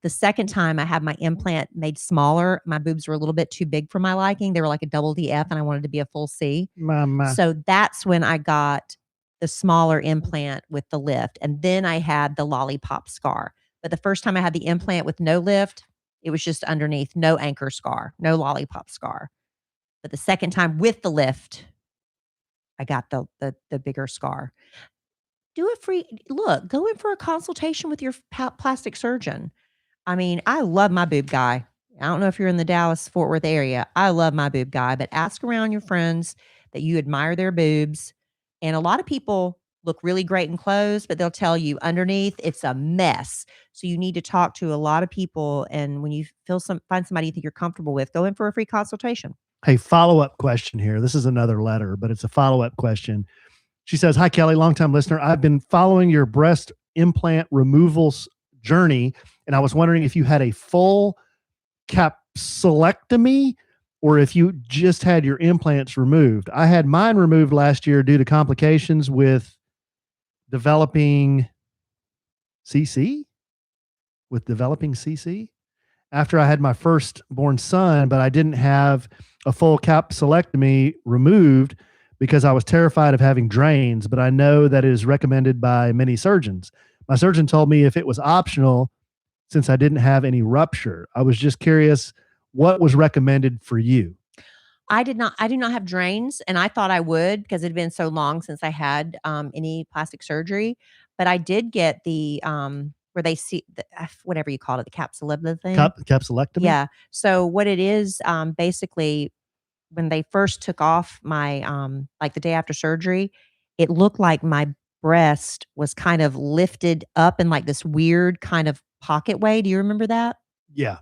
The second time I had my implant made smaller, my boobs were a little bit too big for my liking. They were like a double DF and I wanted to be a full C. Mama. So that's when I got the smaller implant with the lift. And then I had the lollipop scar. But the first time I had the implant with no lift, it was just underneath, no anchor scar, no lollipop scar. But the second time with the lift, I got the bigger scar. Do a free look, go in for a consultation with your plastic surgeon. I mean, I love my boob guy. I don't know if you're in the Dallas Fort Worth area. I love my boob guy, but ask around your friends that you admire their boobs. And a lot of people look really great in clothes, but they'll tell you underneath it's a mess. So you need to talk to a lot of people, and when you find somebody you think you're comfortable with, go in for a free consultation. Hey, follow-up question here. This is another letter, but it's a follow-up question. She says, "Hi, Kellie, longtime listener. I've been following your breast implant removal journey, and I was wondering if you had a full capsulectomy or if you just had your implants removed. I had mine removed last year due to complications with developing CC, after I had my firstborn son, but I didn't have a full capsulectomy removed because I was terrified of having drains, but I know that it is recommended by many surgeons. My surgeon told me if it was optional since I didn't have any rupture. I was just curious what was recommended for you." I do not have drains, and I thought I would because it had been so long since I had any plastic surgery. But I did get the where they see whatever you call it, the capsulectomy thing. Capsulectomy? Yeah. So what it is, basically, when they first took off my like the day after surgery, it looked like my breast was kind of lifted up in like this weird kind of pocket way. Do you remember that? Yeah.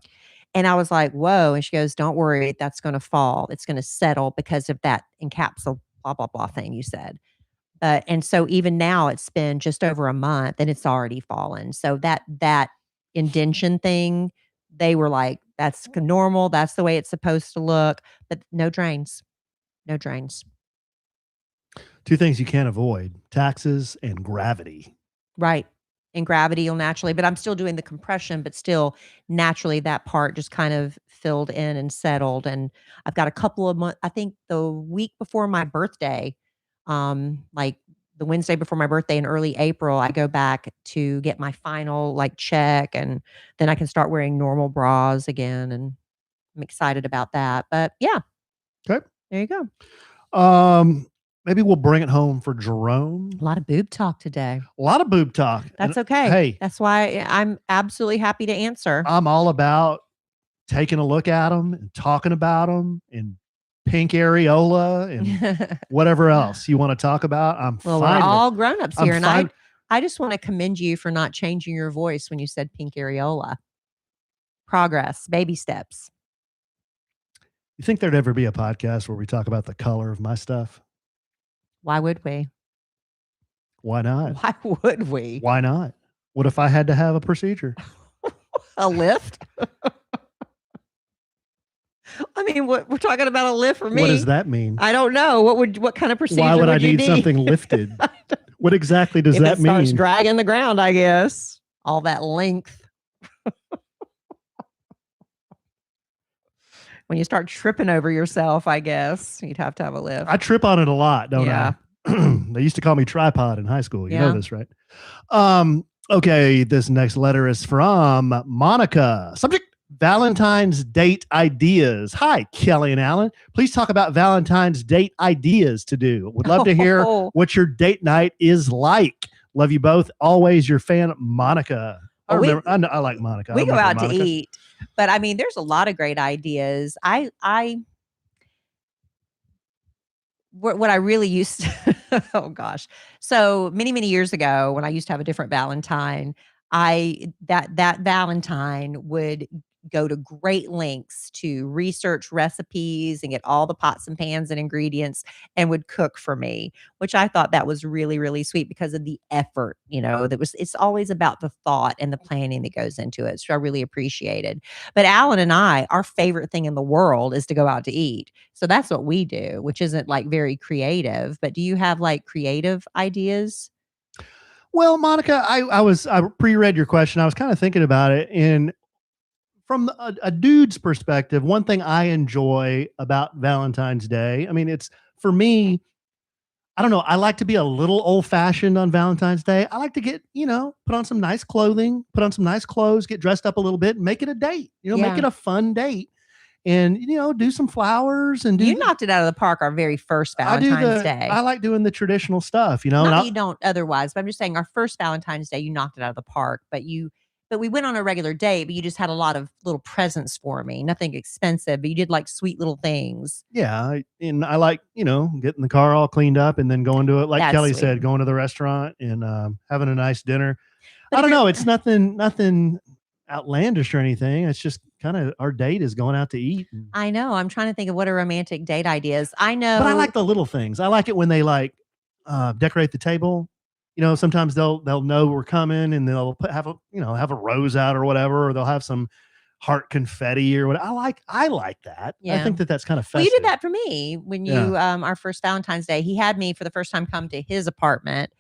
And I was like, "Whoa." And she goes, "Don't worry, that's gonna fall. It's gonna settle because of that encapsule blah, blah, blah thing you said." And so even now it's been just over a month and it's already fallen. So that indention thing, they were like, "That's normal. That's the way it's supposed to look." But no drains. No drains. Two things you can't avoid: taxes and gravity. Right. And gravity will naturally, but I'm still doing the compression, but still naturally that part just kind of filled in and settled. And I've got a couple of months, I think the week before my birthday, like the Wednesday before my birthday in early April, I go back to get my final like check, and then I can start wearing normal bras again. And I'm excited about that. But yeah, Okay. there you go. Maybe we'll bring it home for Jerome. A lot of boob talk today. A lot of boob talk. That's And, okay. hey, That's why I'm absolutely happy to answer. I'm all about taking a look at them and talking about them and pink areola and whatever else you want to talk about. I'm Well, fine. we're all grown-ups I'm here, and fine. I just wanna commend you for not changing your voice when you said pink areola. Progress, baby steps. You think there'd ever be a podcast where we talk about the color of my stuff? Why would we? Why not? Why would we? Why not? What if I had to have a procedure? A lift? I mean, what we're talking about a lift for me. What does that mean? I don't know. What kind of procedure Why would I you need something lifted? What exactly does if that it starts mean? dragging the ground, I guess. All that length. When you start tripping over yourself, I guess you'd have to have a lift. I trip on it a lot, don't Yeah. I? They used to call me tripod in high school. You Yeah. know this, right? Okay, this next letter is from Monica. Subject: Valentine's date ideas. Hi, Kellie and Alan. Please talk about Valentine's date ideas to do. Would love to hear Oh. what your date night is like. Love you both. Always your fan, Monica. Oh, I like Monica. I We go remember out Monica. to eat, but I mean, there's a lot of great ideas. What I really used to oh gosh. So many years ago when I used to have a different Valentine, that Valentine would go to great lengths to research recipes and get all the pots and pans and ingredients and would cook for me, which I thought that was really, really sweet because of the effort, it's always about the thought and the planning that goes into it. So I really appreciated. But Alan and I, our favorite thing in the world is to go out to eat. So that's what we do, which isn't like very creative. But do you have like creative ideas? Well, Monica, I pre-read your question. I was kind of thinking about it, and from a dude's perspective, one thing I enjoy about Valentine's Day, I mean, it's for me, I don't know. I like to be a little old fashioned on Valentine's Day. I like to get, put on some nice clothing, put on some nice clothes, get dressed up a little bit, and make it a date, make Yeah. it a fun date, and, do some flowers and do. You knocked it out of the park our very first Valentine's Day. I like doing the traditional stuff, Not that you don't otherwise, but I'm just saying our first Valentine's Day, you knocked it out of the park, but you But we went on a regular date, but you just had a lot of little presents for me. Nothing expensive, but you did like sweet little things. Yeah, and I like, getting the car all cleaned up and then going to it, like That's Kelly sweet. said, going to the restaurant and having a nice dinner. But I if don't you're know. It's nothing outlandish or anything. It's just kind of our date is going out to eat. I know, I'm trying to think of what are romantic date ideas. I But I know. like the little things. I like it when they like decorate the table. Sometimes they'll know we're coming and they'll have a rose out or whatever, or they'll have some heart confetti or what. I like that. I Yeah. think that that's kind of Well, you did festive. that for me when Yeah. you, our first Valentine's Day. He had me for the first time come to his apartment,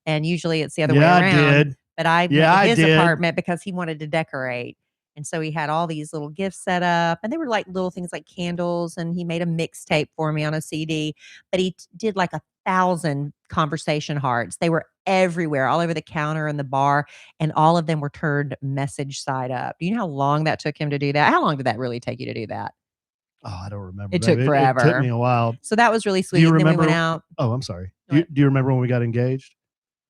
and usually it's the other way Yeah, I around, did. but I Yeah, went to I his did. apartment because he wanted to decorate, and so he had all these little gifts set up, and they were like little things like candles, and he made a mixtape for me on a CD, but he did like 1,000 conversation hearts. They were everywhere, all over the counter and the bar, and all of them were turned message side up. Do you know how long that took him to do that? How long did that really take you to do that? Oh, I don't remember It that. took It took me forever. a while. So that was really Do you sweet, and then we went remember? out. Oh, I'm sorry. Do you, What? do you remember when we got engaged?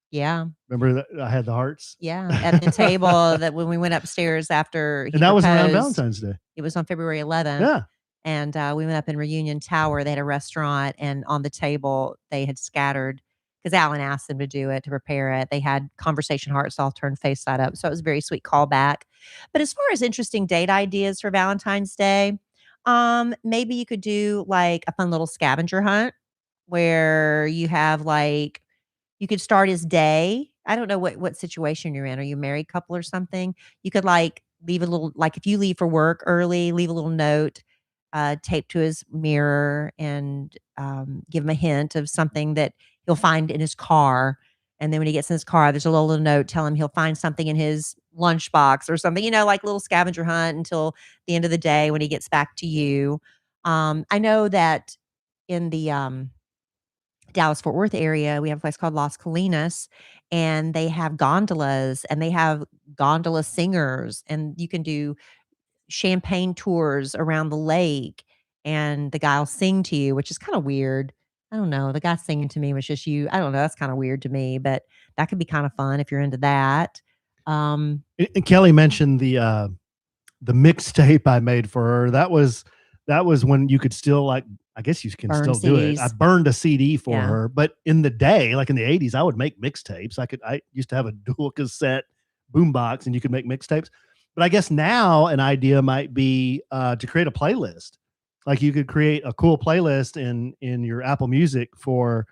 Yeah, Remember that I had the hearts? yeah, at the table that when we went upstairs after he And that was around proposed, Valentine's Day. it was on February 11th, Yeah. and, we went up in Reunion Tower. They had a restaurant, and on the table, they had scattered because Alan asked them to do it, to prepare it. They had conversation hearts all turned face side up, so it was a very sweet callback. But as far as interesting date ideas for Valentine's Day, maybe you could do, like, a fun little scavenger hunt where you have, like, you could start his day. I don't know what situation you're in. Are you a married couple or something? You could, like, leave a little, like, if you leave for work early, leave a little note, taped to his mirror, and, give him a hint of something that he'll find in his car, and then when he gets in his car, there's a little note, tell him he'll find something in his lunchbox or something, like a little scavenger hunt until the end of the day when he gets back to you. I know that in the, Dallas Fort Worth area, we have a place called Las Colinas, and they have gondolas, and they have gondola singers, and you can do champagne tours around the lake, and the guy'll sing to you, which is kinda weird. I don't know, the guy singing to me was just you. I don't know, that's kinda weird to me, but that could be kinda fun if you're into that. Um, And Kelly mentioned the mixtape I made for her. That was when you could still like I guess you can burn still do it. I CDs. burned a CD for Yeah. her, but in the day, like in the 80s, I would make mixtapes. I used to have a dual cassette boombox and you could make mixtapes. But I guess now an idea might be to create a playlist. Like you could create a cool playlist in your Apple Music for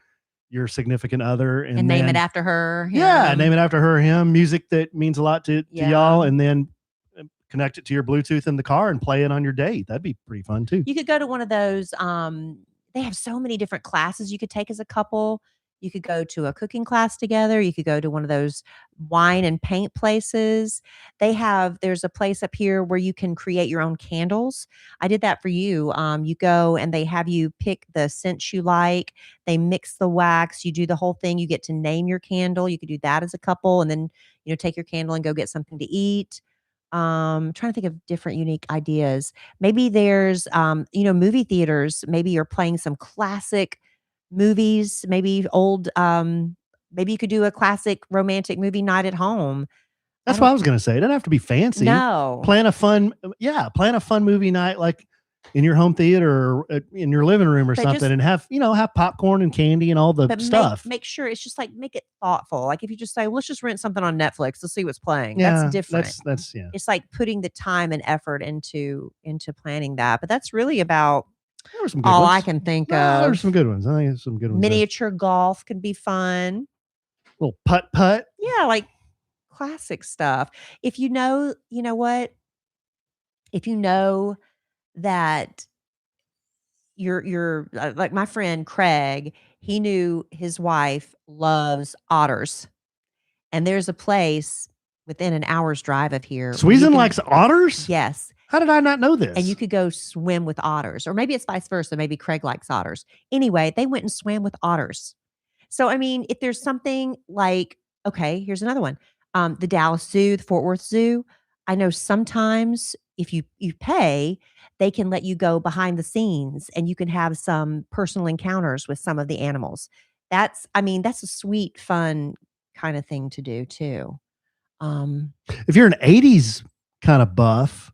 your significant other And and name it then after her, yeah, name him. it after her, him, music that means a lot to Yeah. y'all, and then connect it to your Bluetooth in the car and play it on your date. That'd be pretty fun too. You could go to one of those, they have so many different classes you could take as a couple. You could go to a cooking class together. You could go to one of those wine and paint places. There's a place up here where you can create your own candles. I did that for you. You go and they have you pick the scents you like. They mix the wax. You do the whole thing. You get to name your candle. You could do that as a couple and then, take your candle and go get something to eat. Trying to think of different unique ideas. Maybe there's, movie theaters. Maybe you're playing some classic movies, maybe you could do a classic romantic movie night at home. I That's what don't I was gonna say. It doesn't have to be fancy. know, Plan a fun movie night like in your home theater or in your living room or but something, just and have popcorn and candy and all the but make stuff. make sure it's just like make it thoughtful. Like if you just say, "Let's just rent something on Netflix to see what's playing." That's Yeah, different. that's yeah. It's like putting the time and effort into planning that. But that's really about There were some good all I ones. can think No, there were some of. good ones. I think there's some good ones there. Miniature golf can be fun. Little putt putt. Yeah, like classic stuff. If you know what? If you know that like my friend Craig, he knew his wife loves otters, and there's a place within an hour's drive of here where you Sweezen can. likes otters. Yes, How did I not know and you this? could go swim with otters, or maybe it's vice versa. Maybe Craig likes otters. Anyway, they went and swam with otters. So, I mean, if there's something like, okay, here's another one. The Dallas Zoo, the Fort Worth Zoo. I know sometimes if you pay, they can let you go behind the scenes and you can have some personal encounters with some of the animals. I mean, that's a sweet, fun kind of thing to do too. If you're an 80s kind of buff,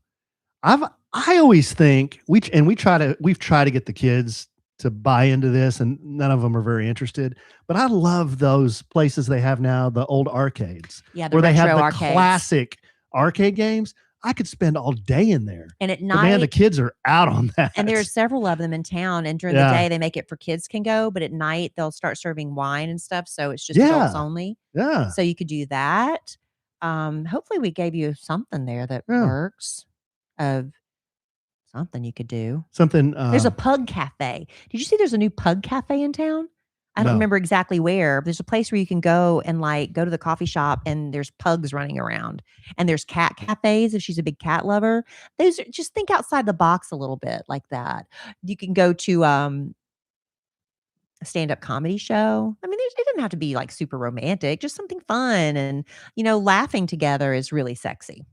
I always think we've tried to get the kids to buy into this, and none of them are very interested. But I love those places they have now, the old arcades, Yeah, the where they have retro the arcades. classic arcade games. I could spend all day in there. And at But man, the night, kids are out on that. and there are several of them in town. And during the Yeah. day, they make it for kids can go, but at night they'll start serving wine and stuff. So it's just adults Yeah. only. Yeah. So you could do that. Hopefully we gave you something there that Yeah. works of something you could do. Something. There's a pug cafe. Did you see there's a new pug cafe in town? I don't No. remember exactly where. But there's a place where you can go and like go to the coffee shop and there's pugs running around. And there's cat cafes if she's a big cat lover. Those are, just think outside the box a little bit like that. You can go to a stand-up comedy show. I mean, it doesn't have to be like super romantic, just something fun and laughing together is really sexy,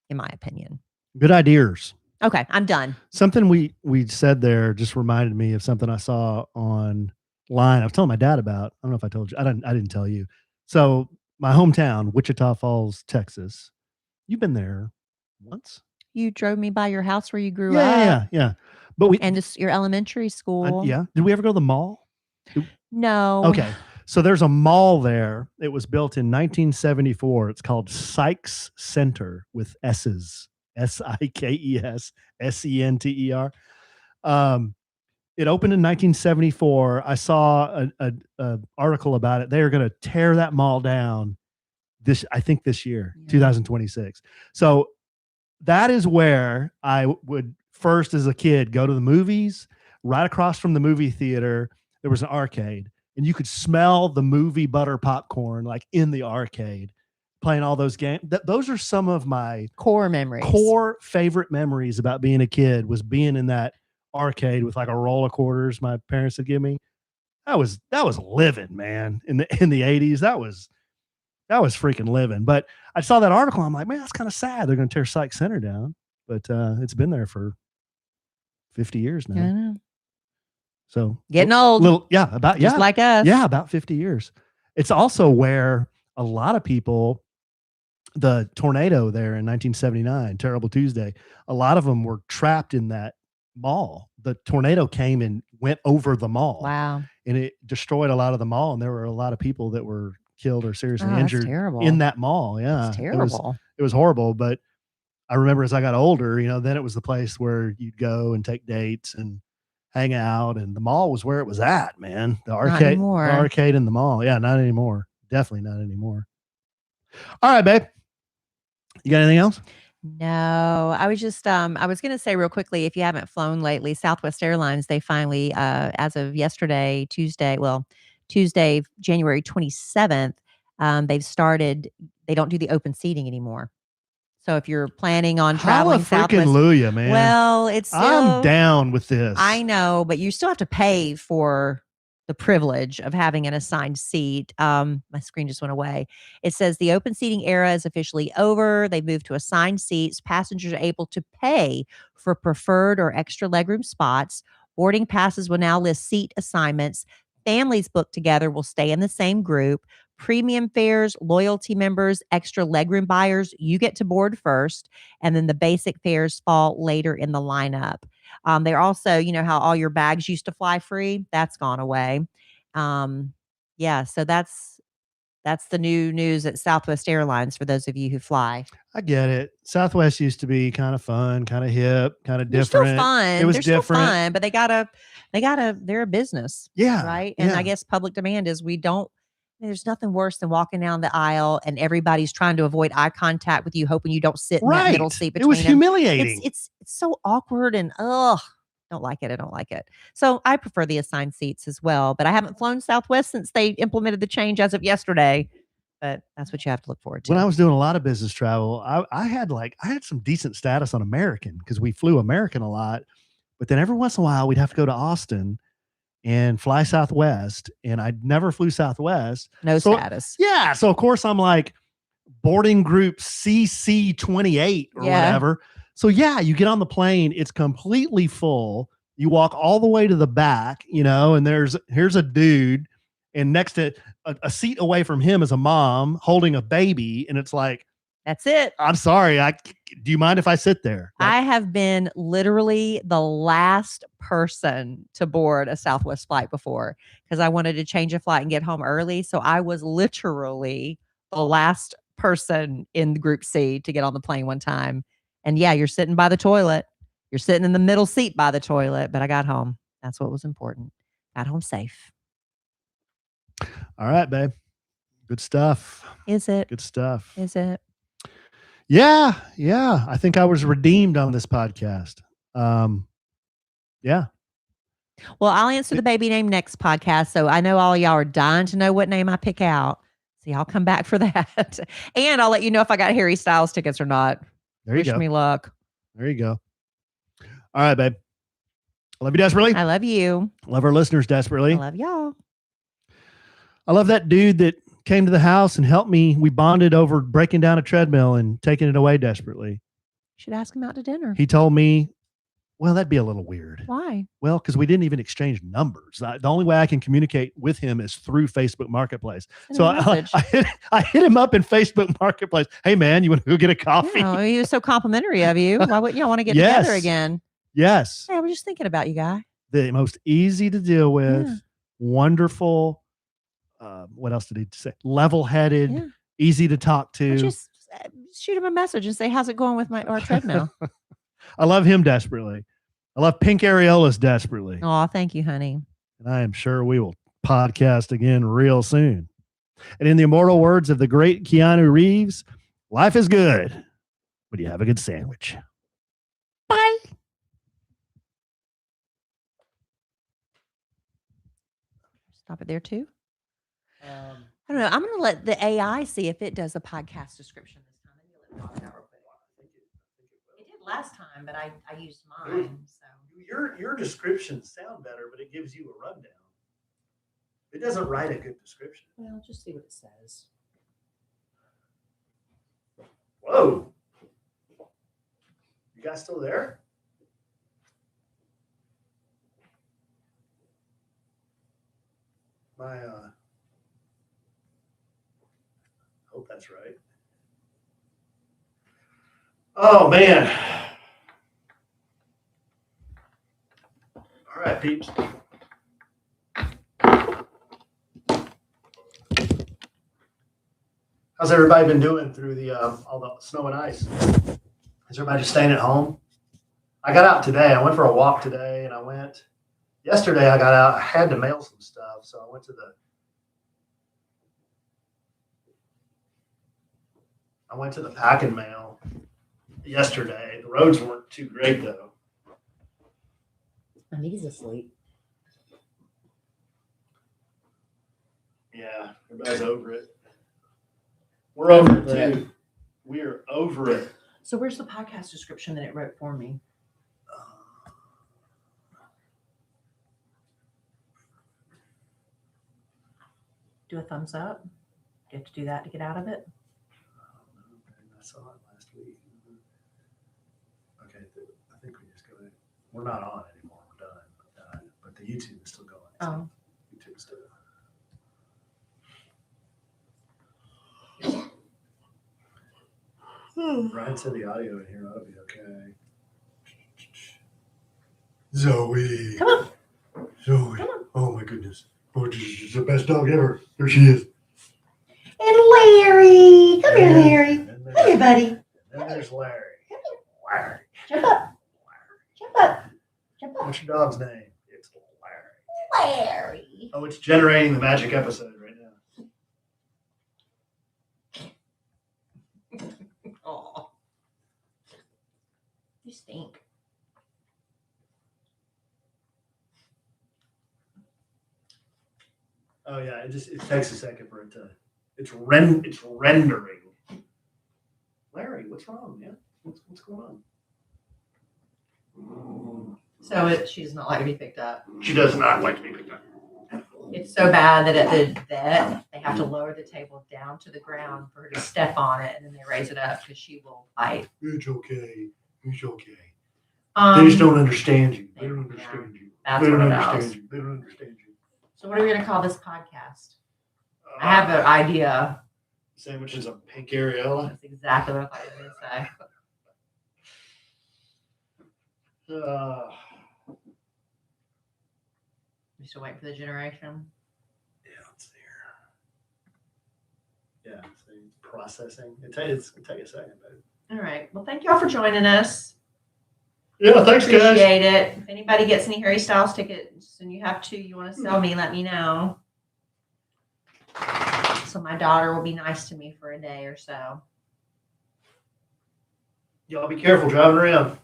in my opinion. Good ideas. Okay, I'm done. Something we said there just reminded me of something I saw online. I was telling my dad about. I don't know if I told you. I didn't tell you. So my hometown, Wichita Falls, Texas. You've been there once. You drove me by your house where you grew Yeah. But and your elementary school. yeah. Did we ever go to the mall? No. Okay. So there's a mall there. It was built in 1974. It's called Sykes Center with S's. Sikes Center. It opened in 1974. I saw a article about it. They are going to tear that mall down this year, 2026. So that is where I would first, as a kid, go to the movies. Right across from the movie theater, there was an arcade, and you could smell the movie butter popcorn like in the arcade, playing all those games. Those are some of my core favorite memories about being a kid, was being in that arcade with like a roll of quarters my parents would give me. That was living, man. In the 80s, that was freaking living. But I saw that article. I'm like, man, that's kind of sad. They're going to tear Sykes Center down, but it's been there for 50 years now. I know. So getting old. Just like us. Yeah, about 50 years. It's also where a lot of people, the tornado there in 1979, Terrible Tuesday, a lot of them were trapped in that mall. The tornado came and went over the mall. Wow. And it destroyed a lot of the mall. And there were a lot of people that were killed or seriously injured terrible. in that mall. Yeah. That's terrible. It was horrible. But I remember as I got older, then it was the place where you'd go and take dates and hang out. And the mall was where it was at, man. The arcade in the mall. Yeah, not anymore. Definitely not anymore. All right, babe. You got anything else? No, I was just I was going to say real quickly, if you haven't flown lately, Southwest Airlines, they finally as of yesterday, Tuesday, January 27th, they don't do the open seating anymore. So if you're planning on traveling Southwest, hallelujah, man. Well, I'm down with this. I know, but you still have to pay for the privilege of having an assigned seat. My screen just went away. It says the open seating era is officially over. They've moved to assigned seats. Passengers are able to pay for preferred or extra legroom spots. Boarding passes will now list seat assignments. Families booked together will stay in the same group. Premium fares, loyalty members, extra legroom buyers, you get to board first. And then the basic fares fall later in the lineup. They're also, how all your bags used to fly free, that's gone away. So that's the new news at Southwest Airlines for those of you who fly. I get it. Southwest used to be kind of fun, kind of hip, kind of different. They're still fun. It was different. Still fun, but they're a business. Yeah. Right. And I guess public demand is there's nothing worse than walking down the aisle and everybody's trying to avoid eye contact with you, hoping you don't sit in that middle seat between them. It was humiliating. It's so awkward and don't like it. I don't like it. So I prefer the assigned seats as well, but I haven't flown Southwest since they implemented the change as of yesterday. But that's what you have to look forward to. When I was doing a lot of business travel, I had some decent status on American because we flew American a lot. But then every once in a while, we'd have to go to Austin and fly Southwest. And I never flew Southwest. No status. Yeah. So, of course, I'm like boarding group CC28 or whatever. So, yeah, you get on the plane. It's completely full. You walk all the way to the back, and here's a dude. And next to a seat away from him is a mom holding a baby. And it's like, That's it. I'm sorry. Do you mind if I sit there? I have been literally the last person to board a Southwest flight before because I wanted to change a flight and get home early. So I was literally the last person in the group C to get on the plane one time. And yeah, you're sitting by the toilet. You're sitting in the middle seat by the toilet, but I got home. That's what was important. Got home safe. All right, babe. Good stuff. Is it? Good stuff. Is it? Yeah. I think I was redeemed on this podcast. Yeah. Well, I'll answer the baby name next podcast. So I know all y'all are dying to know what name I pick out. So y'all come back for that. And I'll let you know if I got Harry Styles tickets or not. There you Wish go. me luck. There you go. All right, babe. I love you desperately. I love you. Love our listeners desperately. I love y'all. I love that dude that came to the house and helped me. We bonded over breaking down a treadmill and taking it away desperately. You should ask him out to dinner. He told me, well, that'd be a little weird. Why? Well, because we didn't even exchange numbers. The only way I can communicate with him is through Facebook Marketplace. So I hit him up in Facebook Marketplace. Hey, man, you want to go get a coffee? Oh, he was so complimentary of you. Why wouldn't y'all want to get together again? Yes. Hey, I was just thinking about you, guy. The most easy to deal with, wonderful. What else did he say? Level-headed, easy to talk to. Just shoot him a message and say, how's it going with our treadmill? I love him desperately. I love pink areolas desperately. Oh, thank you, honey. And I am sure we will podcast again real soon. And in the immortal words of the great Keanu Reeves, life is good, but you have a good sandwich. Bye. Stop it there too. I don't know. I'm going to let the AI see if it does a podcast description this time. It did last time, but I used mine. So your descriptions sound better, but it gives you a rundown. It doesn't write a good description. Well, just see what it says. Whoa. You guys still there? My hope that's right. Oh man. All right, peeps. How's everybody been doing through the all the snow and ice? Is everybody just staying at home? I got out today. I went for a walk today, and yesterday I got out. I had to mail some stuff, so I went to the pack and mail yesterday. The roads weren't too great though. I think he's asleep. Yeah, everybody's over it. We're over it too. We are over it. So where's the podcast description that it wrote for me? Do a thumbs up. Do you have to do that to get out of it? I saw it last week. Okay, I think we just go ahead. We're not on anymore. We're done. But the YouTube is still going. Oh. YouTube is still going. Brian said the audio in here ought to be okay. Zoe. Come on. Zoe. Come on. Oh my goodness. Oh, she's the best dog ever. There she is. And Larry. Come here, Larry. Come here, buddy. And then there's Larry. Larry. Jump up. Jump up. Jump up. What's your dog's name? It's Larry. Larry. Oh, it's generating the magic episode right now. Oh. You stink. Oh yeah, it takes a second for it to. It's rendering. Larry, what's wrong, man? What's going on? So she does not like to be picked up. She does not like to be picked up. It's so bad that at the vet, they have to lower the table down to the ground for her to step on it, and then they raise it up because she will bite. It's okay. It's okay. They just don't understand you. They don't understand you. That's they don't what it understand is. you. They don't understand you. So what are we going to call this podcast? I have an idea. Sandwiches of pink areola. That's exactly what I thought you were going to say. You still waiting for the generation? Yeah, let's see here. Yeah, see, processing. It'll take a second, babe. All right. Well, thank you all for joining us. Yeah, thanks, guys. Appreciate it. If anybody gets any Harry Styles tickets and you have two you want to sell me, let me know. So my daughter will be nice to me for a day or so. Y'all be careful driving around.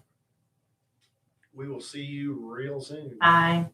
We will see you real soon. Bye.